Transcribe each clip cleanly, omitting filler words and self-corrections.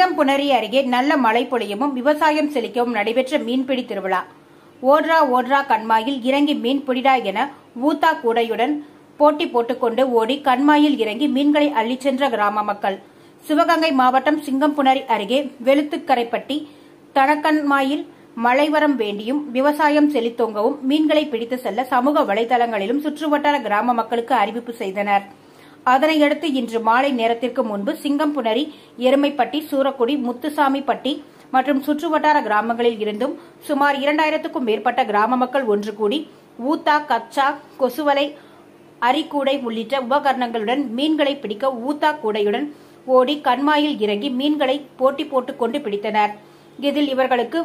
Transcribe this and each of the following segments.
சிங்கம்புணரி அருகே நல்ல மழை பொழியவும் விவசாயம் செழிக்கவும் நடைபெற்ற மீன்பிடி திருவிழா. ஓட்ரா ஓட்ரா கண்மாயில் இறங்கி மீன் பிடிடா என ஊத்தா கூடையுடன் போட்டி போட்டுக்கொண்டு ஓடி கண்மாயில் இறங்கி மீன்களை அள்ளிச் சென்ற கிராம மக்கள். சிவகங்கை மாவட்டம் சிங்கம்புணரி அருகே வெளுத்துக்கரைப்பட்டி தனக்கண்மாயில் மழைவரம் வேண்டியும் விவசாயம் செழித்தோங்கவும் மீன்களை பிடித்து செல்ல சமூக வலைதளங்களிலும் சுற்றுவட்டார கிராம மக்களுக்கு அறிவிப்பு செய்தனர். அதனையடுத்து இன்று மாலை நேரத்திற்கு முன்பு சிங்கம்புணரி, எருமைப்பட்டி, சூரக்குடி, முத்துசாமிப்பட்டி மற்றும் சுற்றுவட்டார கிராமங்களில் இருந்தும் சுமார் 2000க்கும் மேற்பட்ட கிராம மக்கள் ஒன்று கூடி ஊத்தா, கச்சா, கொசுவலை, அரிக்கூடை உள்ளிட்ட உபகரணங்களுடன் மீன்களை பிடிக்க ஊத்தா கூடையுடன் ஓடி கண்மாயில் இறங்கி மீன்களை போட்டி போட்டுக்கொண்டு பிடித்தனர். இதில் இவர்களுக்கு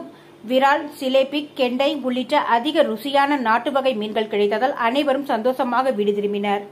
விரால், சிலேபி, கெண்டை உள்ளிட்ட அதிக ருசியான நாட்டு வகை மீன்கள் கிடைத்ததால் அனைவரும் சந்தோஷமாக வீடு திரும்பினர்.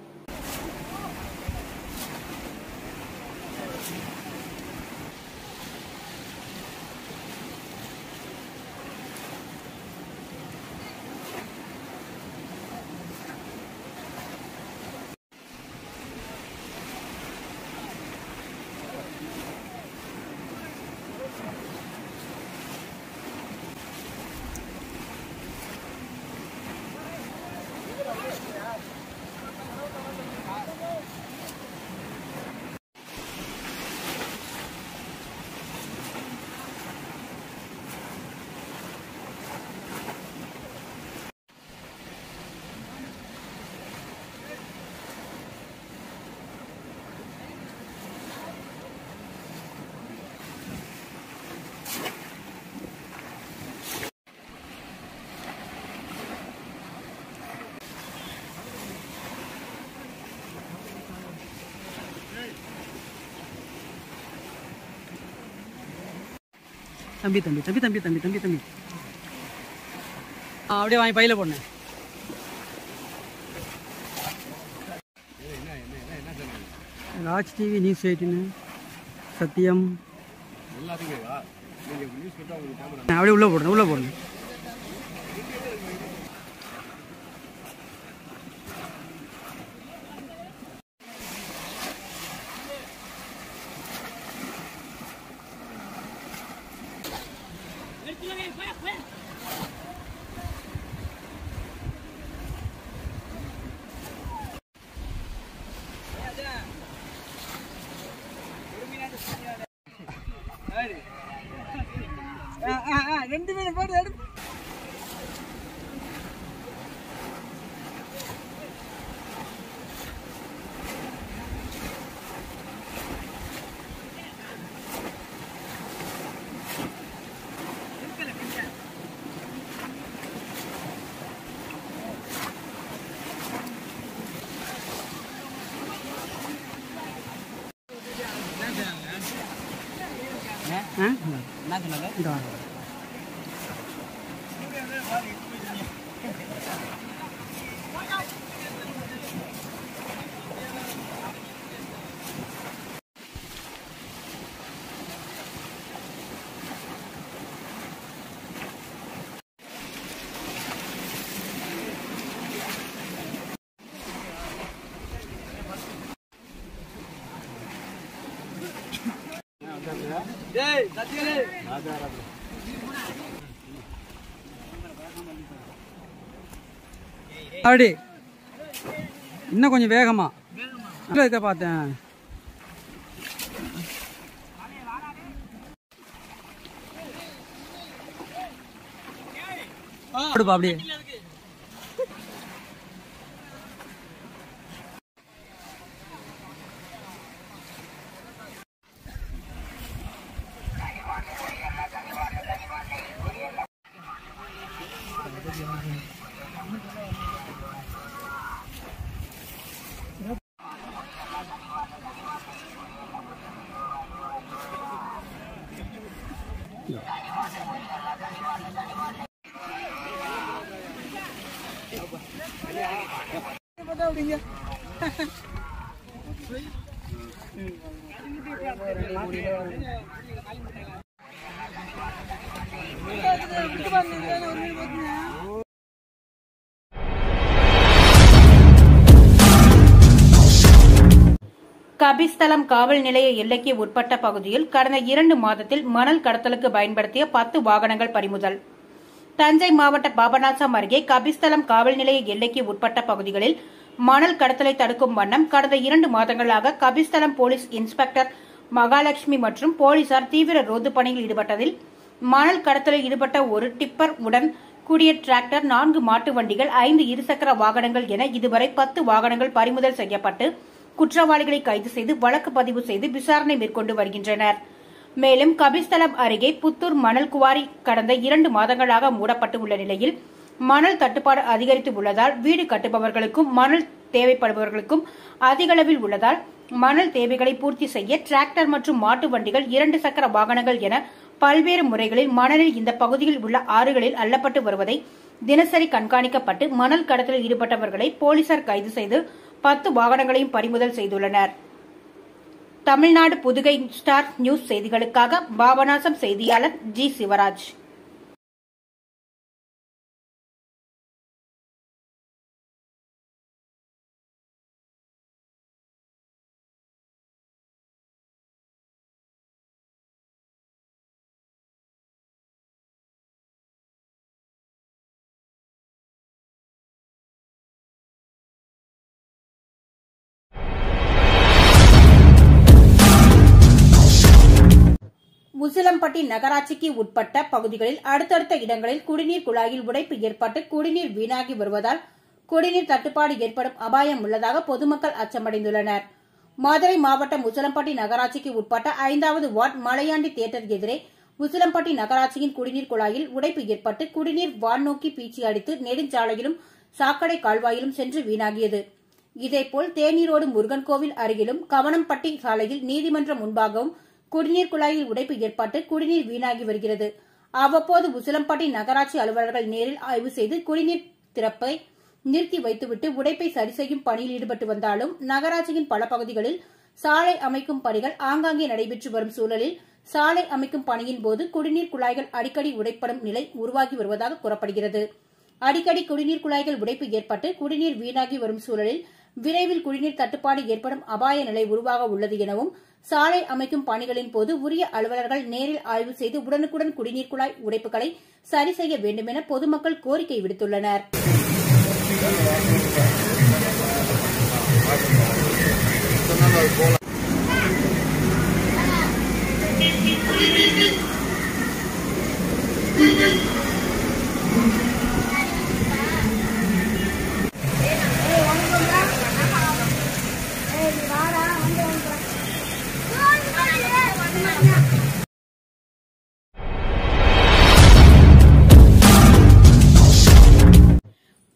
தம்பி தம்பி தம்பி தம்பி தம்பி தம்பி தம்பி அப்படியே வாங்கி பையில போடணும். ராஜ் டிவி, நியூஸ் 18, சத்தியம் அப்படியே உள்ள போடணும், உள்ள போடணும். ரெண்டு மீன் போட்டு எடுத்து அப்படி இன்னும் கொஞ்சம் வேகமா இதை பார்த்தேன். அப்படியே கபிஸ்தலம் காவல் நிலைய எல்லைக்கு உட்பட்ட பகுதியில் கடந்த 2 மாதத்தில் மணல் கடத்தலுக்கு பயன்படுத்திய 10 வாகனங்கள் பறிமுதல். தஞ்சை மாவட்ட பாபநாசம் அருகே கபிஸ்தலம் காவல் நிலைய எல்லைக்கு உட்பட்ட பகுதிகளில் மணல் கடத்தலை தடுக்கும் வண்ணம் கடந்த 2 மாதங்களாக கபிஸ்தலம் போலீஸ் இன்ஸ்பெக்டர் மகாலட்சுமி மற்றும் போலீசார் தீவிர ரோந்து பணியில் ஈடுபட்டதில் மணல் கடத்தலில் ஈடுபட்ட ஒரு டிப்பர் உடன் கூடிய டிராக்டர், 4 மாட்டு வண்டிகள், 5 இருசக்கர வாகனங்கள் என இதுவரை 10 வாகனங்கள் பறிமுதல் செய்யப்பட்டு குற்றவாளிகளை கைது செய்து வழக்கு பதிவு செய்து விசாரணை மேற்கொண்டு வருகின்றனர். மேலும் கபிஸ்தலம் அருகே புத்தூர் மணல் குவாரி கடந்த 2 மாதங்களாக மூடப்பட்டு உள்ள நிலையில் மணல் தட்டுப்பாடு அதிகரித்து உள்ளதால் வீடு கட்டுபவர்களுக்கும் மணல் தேவைப்படுபவர்களுக்கும் அதிக அளவில் உள்ளதால் மணல் தேவைகளை பூர்த்தி செய்ய டிராக்டர் மற்றும் மாட்டு வண்டிகள், 2 சக்கர வாகனங்கள் என பல்வேறு முறைகளில் மணலில் இந்த பகுதியில் உள்ள ஆறுகளில் அள்ளப்பட்டு வருவதை தினசரி கண்காணிக்கப்பட்டு மணல் கடத்தலில் ஈடுபட்டவர்களை போலீசார் கைது செய்து 10 வாகனங்களையும் பறிமுதல் செய்துள்ளனர். தமிழ்நாடு புதுகை ஸ்டார் நியூஸ் செய்திகளுக்காக பாபநாசம் செய்தியாளர் ஜி. சிவராஜ். உசிலம்பட்டி நகராட்சிக்கு உட்பட்ட பகுதிகளில் அடுத்தடுத்த இடங்களில் குடிநீர் குழாயில் உடைப்பு ஏற்பட்டு குடிநீர் வீணாகி வருவதால் குடிநீர் தட்டுப்பாடு ஏற்படும் அபாயம் உள்ளதாக பொதுமக்கள் அச்சமடைந்துள்ளனர். மதுரை மாவட்டம் உசிலம்பட்டி நகராட்சிக்கு உட்பட்ட 5வது வார்டு மலையாண்டி தியேட்டர் எதிரே உசிலம்பட்டி நகராட்சியின் குடிநீர் குழாயில் உடைப்பு ஏற்பட்டு குடிநீர் வான்நோக்கி பீச்சி அடித்து நெடுஞ்சாலையிலும் சாக்கடை கால்வாயிலும் சென்று வீணாகியது. இதேபோல் தேனீரோடு முருகன் கோவில் அருகிலும் கவனம்பட்டி சாலையில் நீதிமன்றம் முன்பாகவும் குடிநீர் குழாயில் உடைப்பு ஏற்பட்டு குடிநீர் வீணாகி வருகிறது. அவ்வப்போது உசிலம்பட்டி நகராட்சி அலுவலர்கள் நேரில் ஆய்வு செய்து குடிநீர் திறப்பை நிறுத்தி வைத்துவிட்டு உடைப்பை சரி செய்யும் பணியில் ஈடுபட்டு வந்தாலும் நகராட்சியின் பல பகுதிகளில் சாலை அமைக்கும் பணிகள் ஆங்காங்கே நடைபெற்று வரும் சூழலில் சாலை அமைக்கும் பணியின் போது குடிநீர் குழாய்கள் அடிக்கடி உடைப்படும் நிலை உருவாகி வருவதாக கூறப்படுகிறது. அடிக்கடி குடிநீர் குழாய்கள் உடைப்பு ஏற்பட்டு குடிநீர் வீணாகி வரும் சூழலில் விரைவில் குடிநீர் தட்டுப்பாடு ஏற்படும் அபாய நிலை உருவாக உள்ளது எனவும் சாலை அமைக்கும் பணிகளின் போது உரிய அலுவலர்கள் நேரில் ஆய்வு செய்து உடனுக்குடன் குடிநீர் குழாய் உடைப்புகளை சரி செய்ய வேண்டும் என பொதுமக்கள் கோரிக்கை விடுத்துள்ளனர்.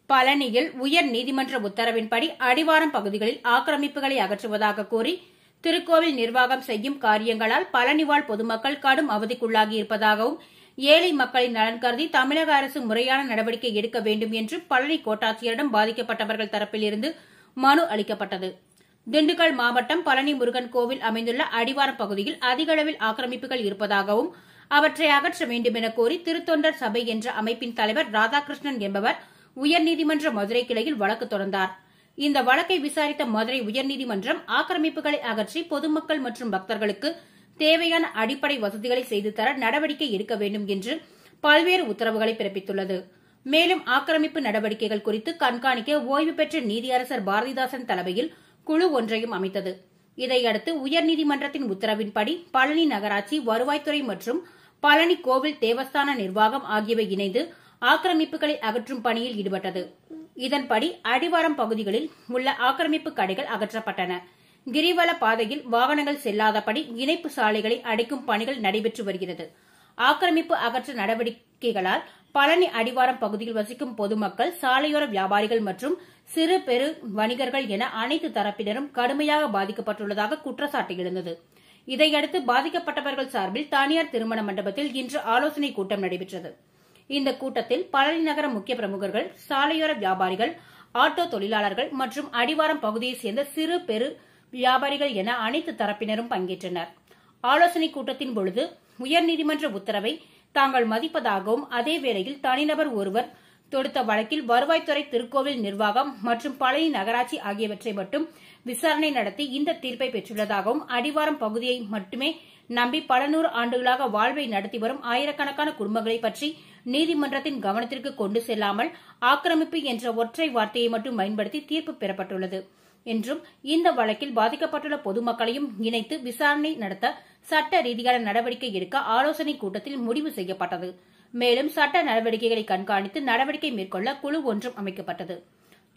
பழனியில் உயர் நீதிமன்ற உத்தரவின்படி அடிவாரம் பகுதிகளில் ஆக்கிரமிப்புகளை அகற்றுவதாக கூறி திருக்கோவில் நிர்வாகம் செய்யும் காரியங்களால் பழனி வாழ் பொதுமக்கள் கடும் அவதிக்குள்ளாகி இருப்பதாகவும் ஏழை மக்களின் நலன் கருதி தமிழக அரசு முறையான நடவடிக்கை எடுக்க வேண்டும் என்று பழனி கோட்டாட்சியரிடம் பாதிக்கப்பட்டவர்கள் தரப்பில் இருந்து மனு அளிக்கப்பட்டது. திண்டுக்கல் மாவட்டம் பழனி முருகன் கோவில் அமைந்துள்ள அடிவாரம் பகுதியில் அதிக அளவில் ஆக்கிரமிப்புகள் இருப்பதாகவும் அவற்றை அகற்ற வேண்டும் என கோரி திருத்தொண்டர் சபை என்ற அமைப்பின் தலைவர் ராதாகிருஷ்ணன் என்பவர் உயர்நீதிமன்ற மதுரை கிளையில் வழக்கு தொடர்ந்தார். இந்த வழக்கை விசாரித்த மதுரை உயர்நீதிமன்றம் ஆக்கிரமிப்புகளை அகற்றி பொதுமக்கள் மற்றும் பக்தர்களுக்கு தேவையான அடிப்படை வசதிகளை செய்து தர நடவடிக்கை எடுக்க வேண்டும் என்று பல்வேறு உத்தரவுகளை பிறப்பித்துள்ளது. மேலும் ஆக்கிரமிப்பு நடவடிக்கைகள் குறித்து கண்காணிக்க ஓய்வு பெற்ற நீதியரசர் பாரதிதாசன் தலைமையில் குழு ஒன்றையும் அமைத்தது. இதையடுத்து உயர்நீதிமன்றத்தின் உத்தரவின்படி பழனி நகராட்சி, வருவாய்த்துறை மற்றும் பழனி கோவில் தேவஸ்தான நிர்வாகம் ஆகியவை இணைந்து ஆக்கிரமிப்புகளை அகற்றும் பணியில் ஈடுபட்டது. இதன்படி அடிவாரம் பகுதிகளில் உள்ள ஆக்கிரமிப்பு கடைகள் அகற்றப்பட்டன. கிரிவல பாதையில் வாகனங்கள் செல்லாதபடி இணைப்பு சாலைகளை அடைக்கும் பணிகள் நடைபெற்று வருகிறது. ஆக்கிரமிப்பு அகற்ற நடவடிக்கைகளால் பழனி அடிவாரம் பகுதியில் வசிக்கும் பொதுமக்கள், சாலையோர வியாபாரிகள் மற்றும் சிறு பெரு வணிகர்கள் என அனைத்து தரப்பினரும் கடுமையாக பாதிக்கப்பட்டுள்ளதாக குற்றச்சாட்டு எழுந்தது. இதையடுத்து பாதிக்கப்பட்டவர்கள் சார்பில் தனியார் திருமண மண்டபத்தில் இன்று ஆலோசனைக் கூட்டம் நடைபெற்றது. இந்த கூட்டத்தில் பழனி நகர முக்கிய பிரமுகர்கள், சாலையோர வியாபாரிகள், ஆட்டோ தொழிலாளர்கள் மற்றும் அடிவாரம் பகுதியைச் சேர்ந்த சிறு பெரு வியாபாரிகள் என அனைத்து தரப்பினரும் பங்கேற்றனர். ஆலோசனைக் கூட்டத்தின் பொழுது உயர்நீதிமன்ற உத்தரவை தாங்கள் மதிப்பதாகவும் அதே வேளையில் தனிநபர் ஒருவர் தொடுத்த வழக்கில் வருவாய்த்துறை, திருக்கோவில் நிர்வாகம் மற்றும் பழனி நகராட்சி ஆகியவற்றை மட்டும் விசாரணை நடத்தி இந்த தீர்ப்பை பெற்றுள்ளதாகவும், அடிவாரம் பகுதியை மட்டுமே நம்பி பல நூறு ஆண்டுகளாக வாழ்வை நடத்தி வரும் ஆயிரக்கணக்கான குடும்பங்களை பற்றி நீதிமன்றத்தின் கவனத்திற்கு கொண்டு செல்லாமல் ஆக்கிரமிப்பு என்ற ஒற்றை வார்த்தையை மட்டும் பயன்படுத்தி தீர்ப்பு பெறப்பட்டுள்ளது என்றும், இந்த வழக்கில் பாதிக்கப்பட்டுள்ள பொதுமக்களையும் இணைத்து விசாரணை நடத்த சட்ட ரீதியான நடவடிக்கை எடுக்க ஆலோசனைக் கூட்டத்தில் முடிவு செய்யப்பட்டது. மேலும் சட்ட நடவடிக்கைகளை கண்காணித்து நடவடிக்கை மேற்கொள்ள குழு ஒன்றும் அமைக்கப்பட்டது.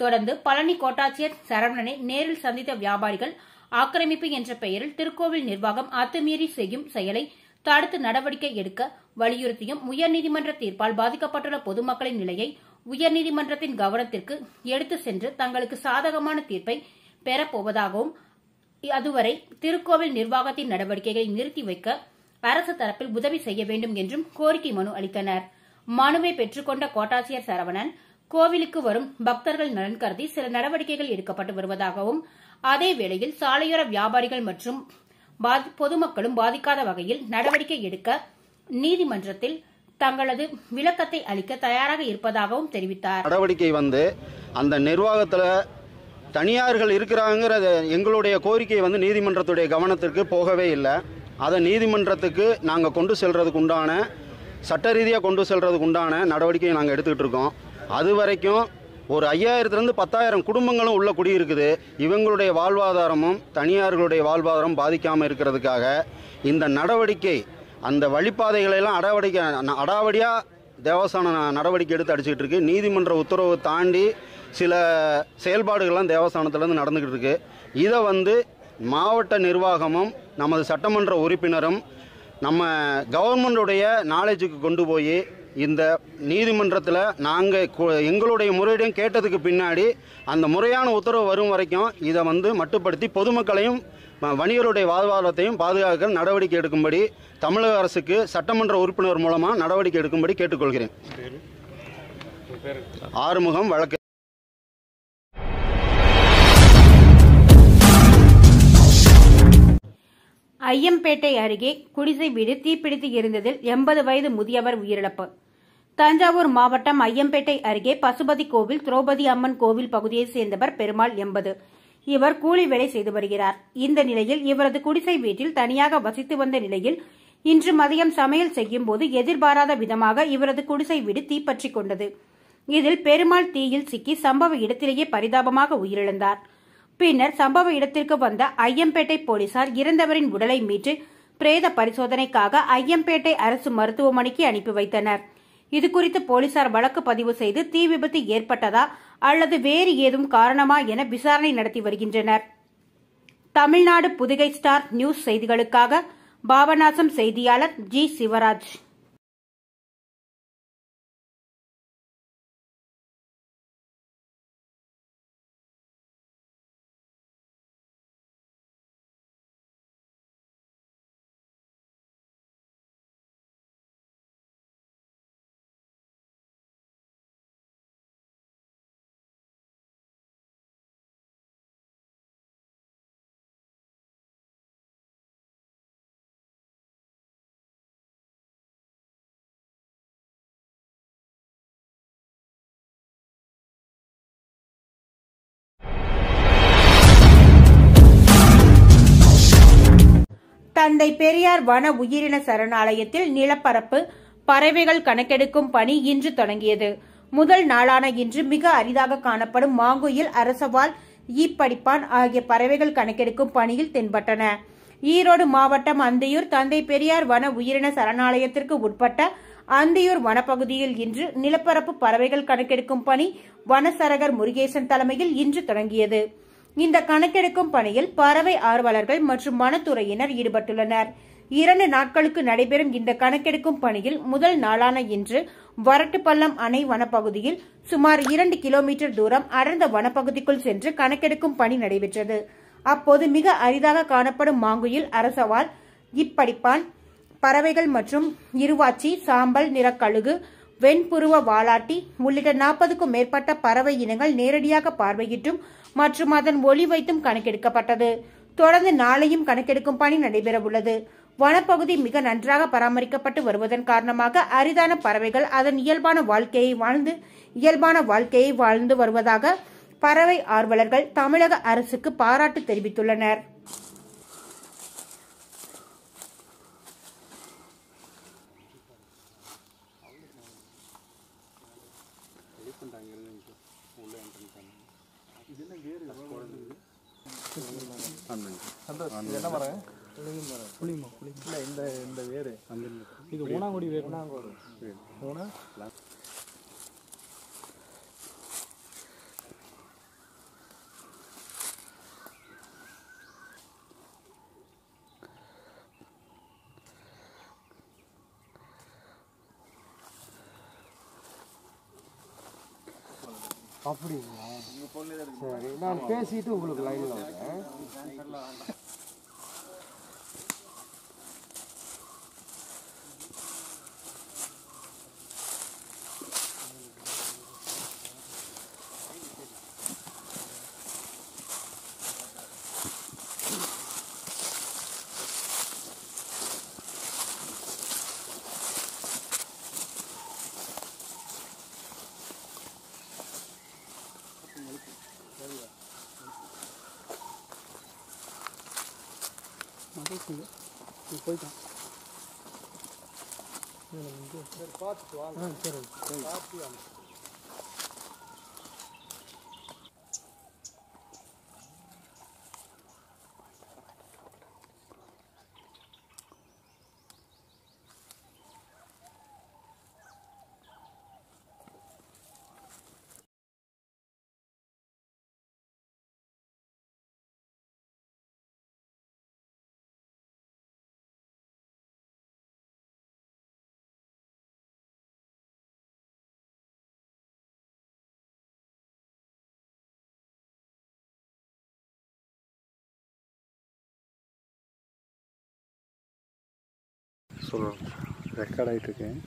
தொடர்ந்து பழனி கோட்டாட்சியர் சரவணனை நேரில் சந்தித்த வியாபாரிகள் ஆக்கிரமிப்பு என்ற பெயரில் திருக்கோவில் நிர்வாகம் அத்துமீறி செய்யும் செயலை தடுத்து நடவடிக்கை எடுக்க வலியுறுத்தியும், உயர்நீதிமன்ற தீர்ப்பால் பாதிக்கப்பட்டுள்ள பொதுமக்களின் நிலையை உயர்நீதிமன்றத்தின் கவனத்திற்கு எடுத்து சென்று தங்களுக்கு சாதகமான தீர்ப்பை பெறப்போவதாகவும், அதுவரை திருக்கோவில் நிர்வாகத்தின் நடவடிக்கைகளை நிறுத்தி வைக்க அரசு தரப்பில் உதவி செய்ய வேண்டும் என்றும் கோரிக்கை மனு அளித்தனர். மனுவை பெற்றுக்கொண்ட கோட்டாட்சியர் சரவணன், கோவிலுக்கு வரும் பக்தர்கள் நலன் கருதி சில நடவடிக்கைகள் எடுக்கப்பட்டு வருவதாகவும், அதே வேளையில் சாலையோர வியாபாரிகள் மற்றும் பொதுமக்களும் பாதிக்காத வகையில் நடவடிக்கை எடுக்க நீதிமன்றத்தில் தங்களது விளக்கத்தை அளிக்க தயாராக இருப்பதாகவும் தெரிவித்தார். நடவடிக்கை அந்த நிர்வாகத்தில் தனியார்கள் இருக்கிறாங்கிற எங்களுடைய கோரிக்கை நீதிமன்றத்துடைய கவனத்திற்கு போகவே இல்லை. அதை நீதிமன்றத்துக்கு நாங்கள் கொண்டு செல்றதுக்கு உண்டான சட்ட ரீதியாக கொண்டு செல்றதுக்கு உண்டான நடவடிக்கையை நாங்கள் எடுத்துக்கிட்டு இருக்கோம். அது வரைக்கும் ஒரு 5000 to 10,000 குடும்பங்களும் உள்ள குடியிருக்குது. இவங்களுடைய வாழ்வாதாரமும் தனியார்களுடைய வாழ்வாதாரம் பாதிக்காமல் இருக்கிறதுக்காக இந்த நடவடிக்கை, அந்த வழிபாதைகளெல்லாம் அடாவடியாக தேவஸ்தானம் நடவடிக்கை எடுத்து அடிச்சுக்கிட்டு இருக்கு. நீதிமன்ற உத்தரவு தாண்டி சில செயல்பாடுகள்லாம் தேவஸ்தானத்திலேருந்து நடந்துக்கிட்டு இருக்கு. இதை மாவட்ட நிர்வாகமும் நமது சட்டமன்ற உறுப்பினரும் நம்ம கவர்மெண்டுடைய நாலேஜுக்கு கொண்டு போய் இந்த நீதிமன்றத்தில் நாங்கள் எங்களுடைய முறையீடும் கேட்டதுக்கு பின்னாடி அந்த முறையான உத்தரவு வரும் வரைக்கும் இதை மட்டுப்படுத்தி பொதுமக்களையும் வணிகருடைய வாழ்வாதாரத்தையும் பாதுகாக்க நடவடிக்கை எடுக்கும்படி தமிழக அரசுக்கு சட்டமன்ற உறுப்பினர் மூலமாக நடவடிக்கை எடுக்கும்படி கேட்டுக்கொள்கிறேன். ஆறுமுகம் வழக்கு. ஐயம்பேட்டை அருகே குடிசை வீடு தீப்பிடித்து எரிந்ததில் 80 வயது முதியவர் உயிரிழப்பு. தஞ்சாவூர் மாவட்டம் ஐயம்பேட்டை அருகே பசுபதி கோவில் திரௌபதி அம்மன் கோவில் பகுதியைச் சேர்ந்தவர் பெருமாள் 80. இவர் கூலி வேலை செய்து வருகிறார். இந்த நிலையில் இவரது குடிசை வீட்டில் தனியாக வசித்து வந்த நிலையில் இன்று மதியம் சமையல் செய்யும் போது எதிர்பாராத விதமாக இவரது குடிசை வீடு தீப்பற்றிக் கொண்டது. இதில் பெருமாள் தீயில் சிக்கி சம்பவ இடத்திலேயே பரிதாபமாக உயிரிழந்தார். பின்னர் சம்பவ இடத்திற்கு வந்த ஐயம்பேட்டை போலீசார் இறந்தவரின் உடலை மீட்டு பிரேத பரிசோதனைக்காக ஐயம்பேட்டை அரசு மருத்துவமனைக்கு அனுப்பி வைத்தனர். இதுகுறித்து போலீசார் வழக்கு பதிவு செய்து தீ விபத்து ஏற்பட்டதா அல்லது வேறு ஏதும் காரணமா என விசாரணை நடத்தி வருகின்றனர். தமிழ்நாடு புதுகை ஸ்டார் நியூஸ் செய்திகளுக்காக பாபநாசம் செய்தியாளர் ஜி. சிவராஜ். தந்தை பெரியார் வன உயிரின சரணாலயத்தில் நிலப்பரப்பு பறவைகள் கணக்கெடுக்கும் பணி இன்று தொடங்கியது. முதல் நாளான இன்று மிக அரிதாக காணப்படும் மாங்குயில், அரசவால், ஈப்படிப்பான் ஆகிய பறவைகள் கணக்கெடுக்கும் பணியில் தென்பட்டன. ஈரோடு மாவட்டம் அந்தியூர் தந்தை பெரியார் வன உயிரின சரணாலயத்திற்கு உட்பட்ட அந்தியூர் வனப்பகுதியில் இன்று நிலப்பரப்பு பறவைகள் கணக்கெடுக்கும் பணி வனசரகர் முருகேசன் தலைமையில் இன்று தொடங்கியது. இந்த கணக்கெடுக்கும் பணியில் பறவை ஆர்வலர்கள் மற்றும் வனத்துறையினர் ஈடுபட்டுள்ளனர். 2 நாட்களுக்கு நடைபெறும் இந்த கணக்கெடுக்கும் பணியில் முதல் நாளான இன்று வரட்டுப்பள்ளம் அணை வனப்பகுதியில் சுமார் 2 கிலோமீட்டர் தூரம் அடர்ந்த வனப்பகுதிக்குள் சென்று கணக்கெடுக்கும் பணி நடைபெற்றது. அப்போது மிக அரிதாக காணப்படும் மாங்குயில், அரசவால், இப்படிப்பான் பறவைகள் மற்றும் இருவாச்சி, சாம்பல் நிற கழுகு, வெண்புருவ வாலாட்டி உள்ளிட்ட 40க்கும் மேற்பட்ட பறவை இனங்கள் நேரடியாக பார்வையிட்டும் மற்றும் அதன் ஒலி வைத்தும் கணக்கெடுக்கப்பட்டது. தொடர்ந்து நாளையும் கணக்கெடுக்கும் பணி நடைபெறவுள்ளது. வனப்பகுதி மிக நன்றாக பராமரிக்கப்பட்டு வருவதன் காரணமாக அரிதான பறவைகள் அதன் இயல்பான வாழ்க்கையை வாழ்ந்து வருவதாக பறவை ஆர்வலர்கள் தமிழக அரசுக்கு பாராட்டு தெரிவித்துள்ளனர். அப்படிங்களா? சரி, நான் பேசிட்டு உங்களுக்கு லைன்ல வரேன். போயிட்டான். பார்த்துட்டு வாங்க. சரி, பார்த்து வாங்க. சொல்லுங்கள், ரெக்கார்ட் ஆகிட்டு இருக்கேன்.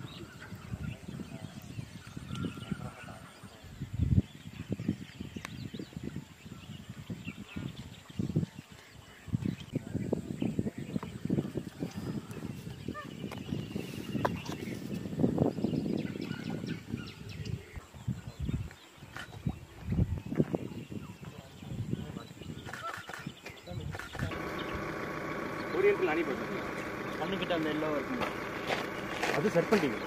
ஓரியன்டில் அனுப்பிடுங்க. பண்ணிக்கிட்ட அந்த எல்லாம் இருக்குங்க, அது செட் பண்ணிட்டீங்க.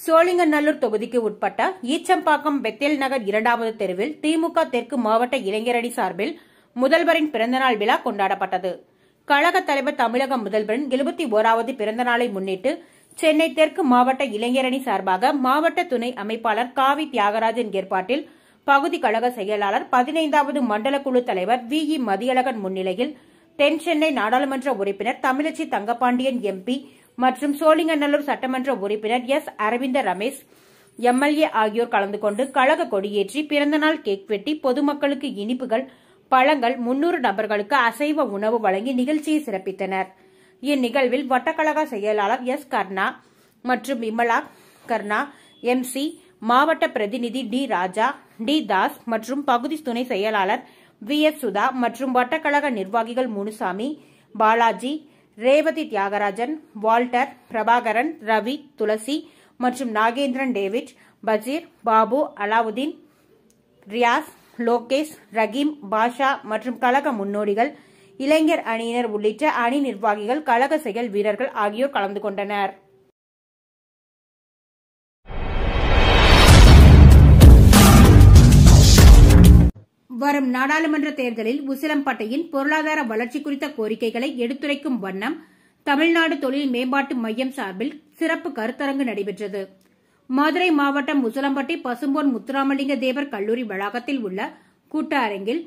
சோழிங்கநல்லூர் தொகுதிக்கு உட்பட்ட ஈச்சம்பாக்கம் பெத்தேல் நகர் 2வது தெருவில் திமுக தெற்கு மாவட்ட இளைஞரணி சார்பில் முதல்வரின் பிறந்தநாள் விழா கொண்டாடப்பட்டது. கழக தலைவர் தமிழக முதல்வரின் 71வது பிறந்தநாளை முன்னிட்டு சென்னை தெற்கு மாவட்ட இளைஞரணி சார்பாக மாவட்ட துணை அமைப்பாளர் காவி தியாகராஜன் ஏற்பாட்டில் பகுதி கழக செயலாளர் 15வது மண்டல குழு தலைவர் வி.இ. மதியழகன் முன்னிலையில் தென் சென்னை நாடாளுமன்ற உறுப்பினர் தமிழச்சி தங்கபாண்டியன் எம்பி மற்றும் சோழிங்கநல்லூர் சட்டமன்ற உறுப்பினர் எஸ். அரவிந்த ரமேஷ் எம்எல்ஏ ஆகியோர் கலந்து கொண்டு கழக கொடியேற்றி பிறந்தநாள் கேக் வெட்டி பொதுமக்களுக்கு இனிப்புகள், பழங்கள், 300 நபர்களுக்கு அசைவ உணவு வழங்கி நிகழ்ச்சியை சிறப்பித்தனர். இந்நிகழ்வில் வட்டக்கழக செயலாளர் எஸ். கர்ணா மற்றும் விமலா கர்ணா, எம்.சி., மாவட்ட பிரதிநிதி டி. ராஜா, டி. தாஸ் மற்றும் பகுதி துணை செயலாளர் வி. எஸ். சுதா மற்றும் வட்டக்கழக நிர்வாகிகள் முனுசாமி, பாலாஜி, ரேவதி தியாகராஜன், வால்டர், பிரபாகரன், ரவி, துளசி மற்றும் நாகேந்திரன், டேவிட், பஜீர், பாபு, அலாவுதீன், ரியாஸ், லோகேஷ், ரஹீம், பாஷா மற்றும் கழக முன்னோடிகள், இளைஞர் அணியினர் உள்ளிட்ட அணி நிர்வாகிகள், கழக செயல் வீரர்கள் ஆகியோர் கலந்து கொண்டனர். வரும் நாடாளுமன்ற தேர்தலில் உசிலம்பட்டியின் பொருளாதார வளர்ச்சி குறித்த கோரிக்கைகளை எடுத்துரைக்கும் வண்ணம் தமிழ்நாடு தொழில் மேம்பாட்டு மையம் சார்பில் சிறப்பு கருத்தரங்கு நடைபெற்றது. மதுரை மாவட்டம் உசிலம்பட்டி பசும்பொன் முத்துராமலிங்க தேவர் கல்லூரி வளாகத்தில் உள்ள கூட்ட அரங்கில்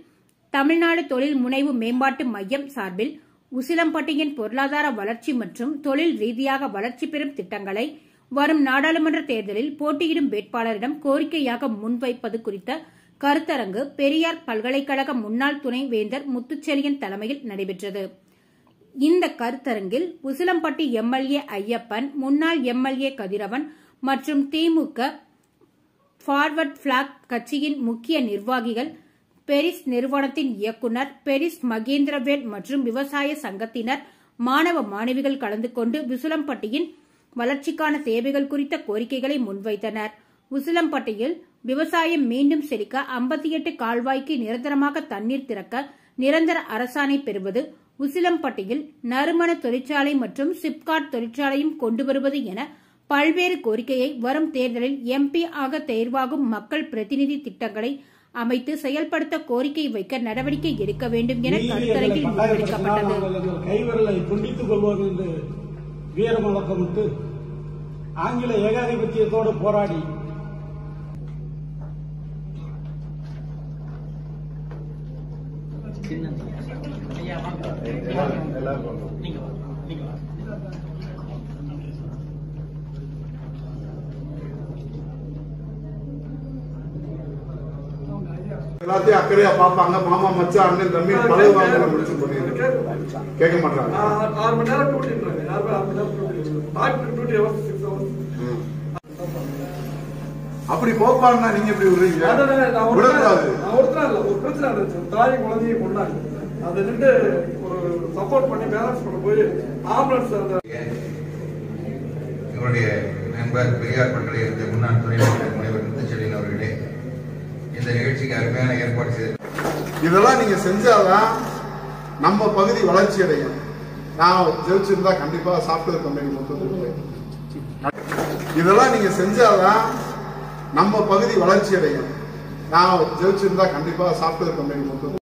தமிழ்நாடு தொழில் முனைவு மேம்பாட்டு மையம் சார்பில் உசிலம்பட்டியின் பொருளாதார வளர்ச்சி மற்றும் தொழில் ரீதியாக வளர்ச்சி பெறும் திட்டங்களை வரும் நாடாளுமன்ற தேர்தலில் போட்டியிடும் வேட்பாளரிடம் கோரிக்கையாக முன்வைப்பது குறித்த கருத்தரங்கு பெரியார் பல்கலைக்கழக முன்னாள் துணை வேந்தர் முத்துச்செழியன் தலைமையில் நடைபெற்றது. இந்த கருத்தரங்கில் உசிலம்பட்டி எம்எல்ஏ ஐயப்பன், முன்னாள் எம்எல்ஏ கதிரவன் மற்றும் திமுக ஃபார்வர்ட் பிளாக் கட்சியின் முக்கிய நிர்வாகிகள், பெரிஸ் நிறுவனத்தின் இயக்குநர், பெரிஸ் மகேந்திரவேல் மற்றும் விவசாய சங்கத்தினர், மாணவ மாணவிகள் கலந்து கொண்டு உசிலம்பட்டியின் வளர்ச்சிக்கான தேவைகள் குறித்த கோரிக்கைகளை முன்வைத்தனர். உசிலம்பட்டியில் விவசாயம் மீண்டும் செழிக்க 58 கால்வாய்க்கு நிரந்தரமாக தண்ணீர் திறக்க நிரந்தர அரசாணை பெறுவது, உசிலம்பட்டியில் நறுமண தொழிற்சாலை மற்றும் சிப்காட் தொழிற்சாலையும் கொண்டு வருவது என பல்வேறு கோரிக்கையை வரும் தேர்தலில் MP ஆக தேர்வாகும் மக்கள் பிரதிநிதி திட்டங்களை அமைத்து செயல்படுத்த கோரிக்கை வைக்க நடவடிக்கை எடுக்க வேண்டும் என கருத்தரங்கில் முன்வைக்கப்பட்டது. கைவிரலை துண்டித்துக் கொள்வோம் என்று வீரமுழக்கமிட்டு ஆங்கில ஏகாதிபத்தியத்தோடு போராடி எல்லாத்தையும் அக்கறையா பார்ப்பாங்க. மாமா மச்சா அண்ணன் தம்பி பழகுவாங்க. கேட்க மாட்டாங்க. 6 மணி நேரம் அப்படி போப்பாருன்னா நீங்க எப்படி விடுறீங்க? விடக்கூடாது. ஒரு பிரச்சனை இருந்துச்சு. தாய் குழந்தையை கொண்டாங்க. அதை நின்று ஒரு சப்போர்ட் பண்ணி பேலன்ஸ் பண்ண போய் ஆம்புலன்ஸ் எங்களுடைய நண்பர் பெரியார் பல்கலைக்கழக முன்னாள் துணைவேந்தர் முனைவர் முத்துச்செழியன் அவர்களே, இந்த நிகழ்ச்சிக்கு அருமையான ஏற்பாடு செய்து இதெல்லாம் நீங்க செஞ்சாதான் நம்ம பகுதி வளர்ச்சி அடையும். நான் ஜெயிச்சிருந்தா கண்டிப்பா சாப்ட்வேர் கம்பெனி மொத்தத்துக்கு இதெல்லாம் நீங்க செஞ்சாதான் நம்ம பகுதி வளர்ச்சி அடையும். நான் ஜெயிச்சிருந்தா கண்டிப்பா சாப்ட்வேர் கம்பெனி மொத்தத்துக்கு.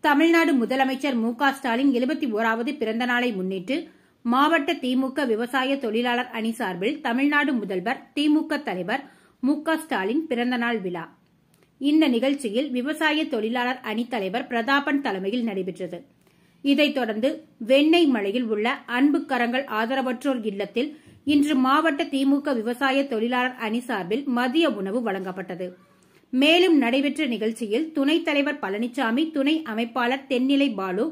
தமிழ்நாடு முதலமைச்சர் மு.க. ஸ்டாலின் 71வது பிறந்த நாளை முன்னிட்டு மாவட்ட திமுக விவசாய தொழிலாளர் அணி சார்பில் தமிழ்நாடு முதல்வர் திமுக தலைவர் மு.க. ஸ்டாலின் பிறந்தநாள் விழா. இந்த நிகழ்ச்சியில் விவசாய தொழிலாளர் அணி தலைவர் பிரதாபன் தலைமையில் நடைபெற்றது. இதைத் தொடர்ந்து வெண்ணெய் மலையில் உள்ள அன்பு கரங்கள் ஆதரவற்றோர் இல்லத்தில் இன்று மாவட்ட திமுக விவசாய தொழிலாளர் அணி சார்பில் மதிய உணவு வழங்கப்பட்டது. மேலும் நடைபெற்ற நிகழ்ச்சியில் துணைத் தலைவர் பழனிசாமி, துணை அமைப்பாளர் தென்னிலை பாலு,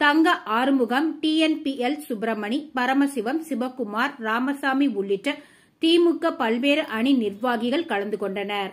தங்க ஆறுமுகம், TNPL சுப்பிரமணி, பரமசிவம், சிவகுமார், ராமசாமி உள்ளிட்ட திமுக பல்வேறு அணி நிர்வாகிகள் கலந்து கொண்டனர்.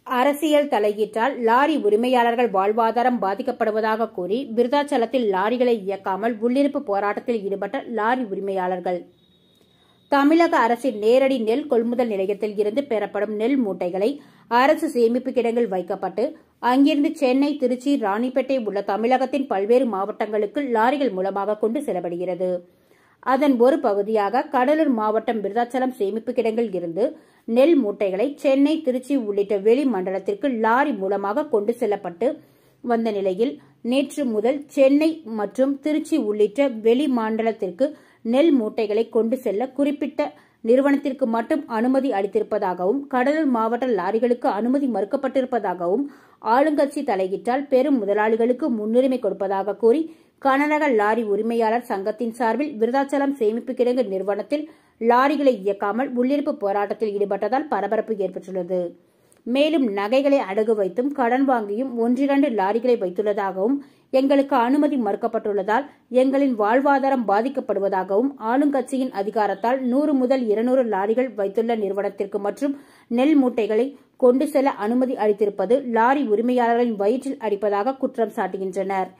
அரசியல் தலையீட்டால் லாரி உரிமையாளர்கள் வாழ்வாதாரம் பாதிக்கப்படுவதாக கூறி விருதாச்சலத்தில் லாரிகளை இயக்காமல் உள்ளிருப்பு போராட்டத்தில் ஈடுபட்ட லாரி உரிமையாளர்கள். தமிழக அரசின் நேரடி நெல் கொள்முதல் நிலையத்தில் இருந்து பெறப்படும் நெல் மூட்டைகளை அரசு சேமிப்பு கிடங்கில் வைக்கப்பட்டு அங்கிருந்து சென்னை, திருச்சி, ராணிப்பேட்டை உள்ள தமிழகத்தின் பல்வேறு மாவட்டங்களுக்கு லாரிகள் மூலமாக கொண்டு செல்லப்படுகிறது. அதன் ஒரு பகுதியாக கடலூர் மாவட்டம் விருதாச்சலம் சேமிப்பு கிடங்கில் இருந்து நெல் மூட்டைகளை சென்னை, திருச்சி உள்ளிட்ட வெளி மண்டலத்திற்கு லாரி மூலமாக கொண்டு செல்லப்பட்டு வந்த நிலையில் நேற்று முதல் சென்னை மற்றும் திருச்சி உள்ளிட்ட வெளி மாநிலத்திற்கு நெல் மூட்டைகளை கொண்டு செல்ல குறிப்பிட்ட நிறுவனத்திற்கு மட்டும் அனுமதி அளித்திருப்பதாகவும், கடலூர் மாவட்ட லாரிகளுக்கு அனுமதி மறுக்கப்பட்டிருப்பதாகவும், ஆளுங்கட்சி தலையிட்டால் பெரும் முதலாளிகளுக்கு முன்னுரிமை கொடுப்பதாக கூறி கர்நாடக லாரி உரிமையாளர் சங்கத்தின் சார்பில் விருதாச்சலம் சேமிப்பு கிடங்கு நிறுவனத்தில் லாரிகளை இயக்காமல் உள்ளிருப்பு போராட்டத்தில் ஈடுபட்டதால் பரபரப்பு ஏற்பட்டுள்ளது. மேலும் நகைகளை அடகு வைத்தும் கடன் வாங்கியும் 1-2 லாரிகளை வைத்துள்ளதாகவும் எங்களுக்கு அனுமதி மறுக்கப்பட்டுள்ளதால் எங்களின் வாழ்வாதாரம் பாதிக்கப்படுவதாகவும் ஆளுங்கட்சியின் அதிகாரத்தால் 100 முதல் 200 லாரிகள் வைத்துள்ள நிறுவனத்திற்கு மற்றும் நெல் மூட்டைகளை கொண்டு செல்ல அனுமதி அளித்திருப்பது லாரி உரிமையாளர்களின் வயிற்றில் அடிப்பதாக குற்றம் சாட்டுகின்றனர்.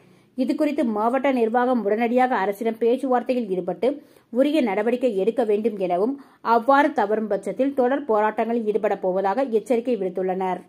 இதுகுறித்து மாவட்ட நிர்வாகம் உடனடியாக அரசிடம் பேச்சுவார்த்தையில் ஈடுபட்டு உரிய நடவடிக்கை எடுக்க வேண்டும் எனவும் அவ்வாறு தவறும் பட்சத்தில் தொடர் போராட்டங்களில் ஈடுபடப் போவதாக எச்சரிக்கை விடுத்துள்ளனர்.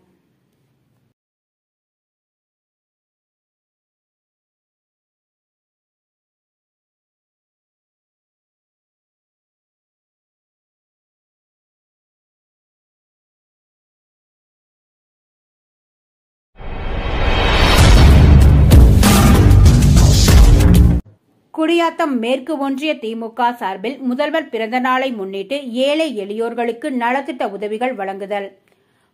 குடியாத்தம் மேற்கு ஒன்றிய திமுக சார்பில் முதல்வர் பிறந்த நாளை முன்னிட்டு ஏழை எளியோர்களுக்கு நலத்திட்ட உதவிகள் வழங்குதல்.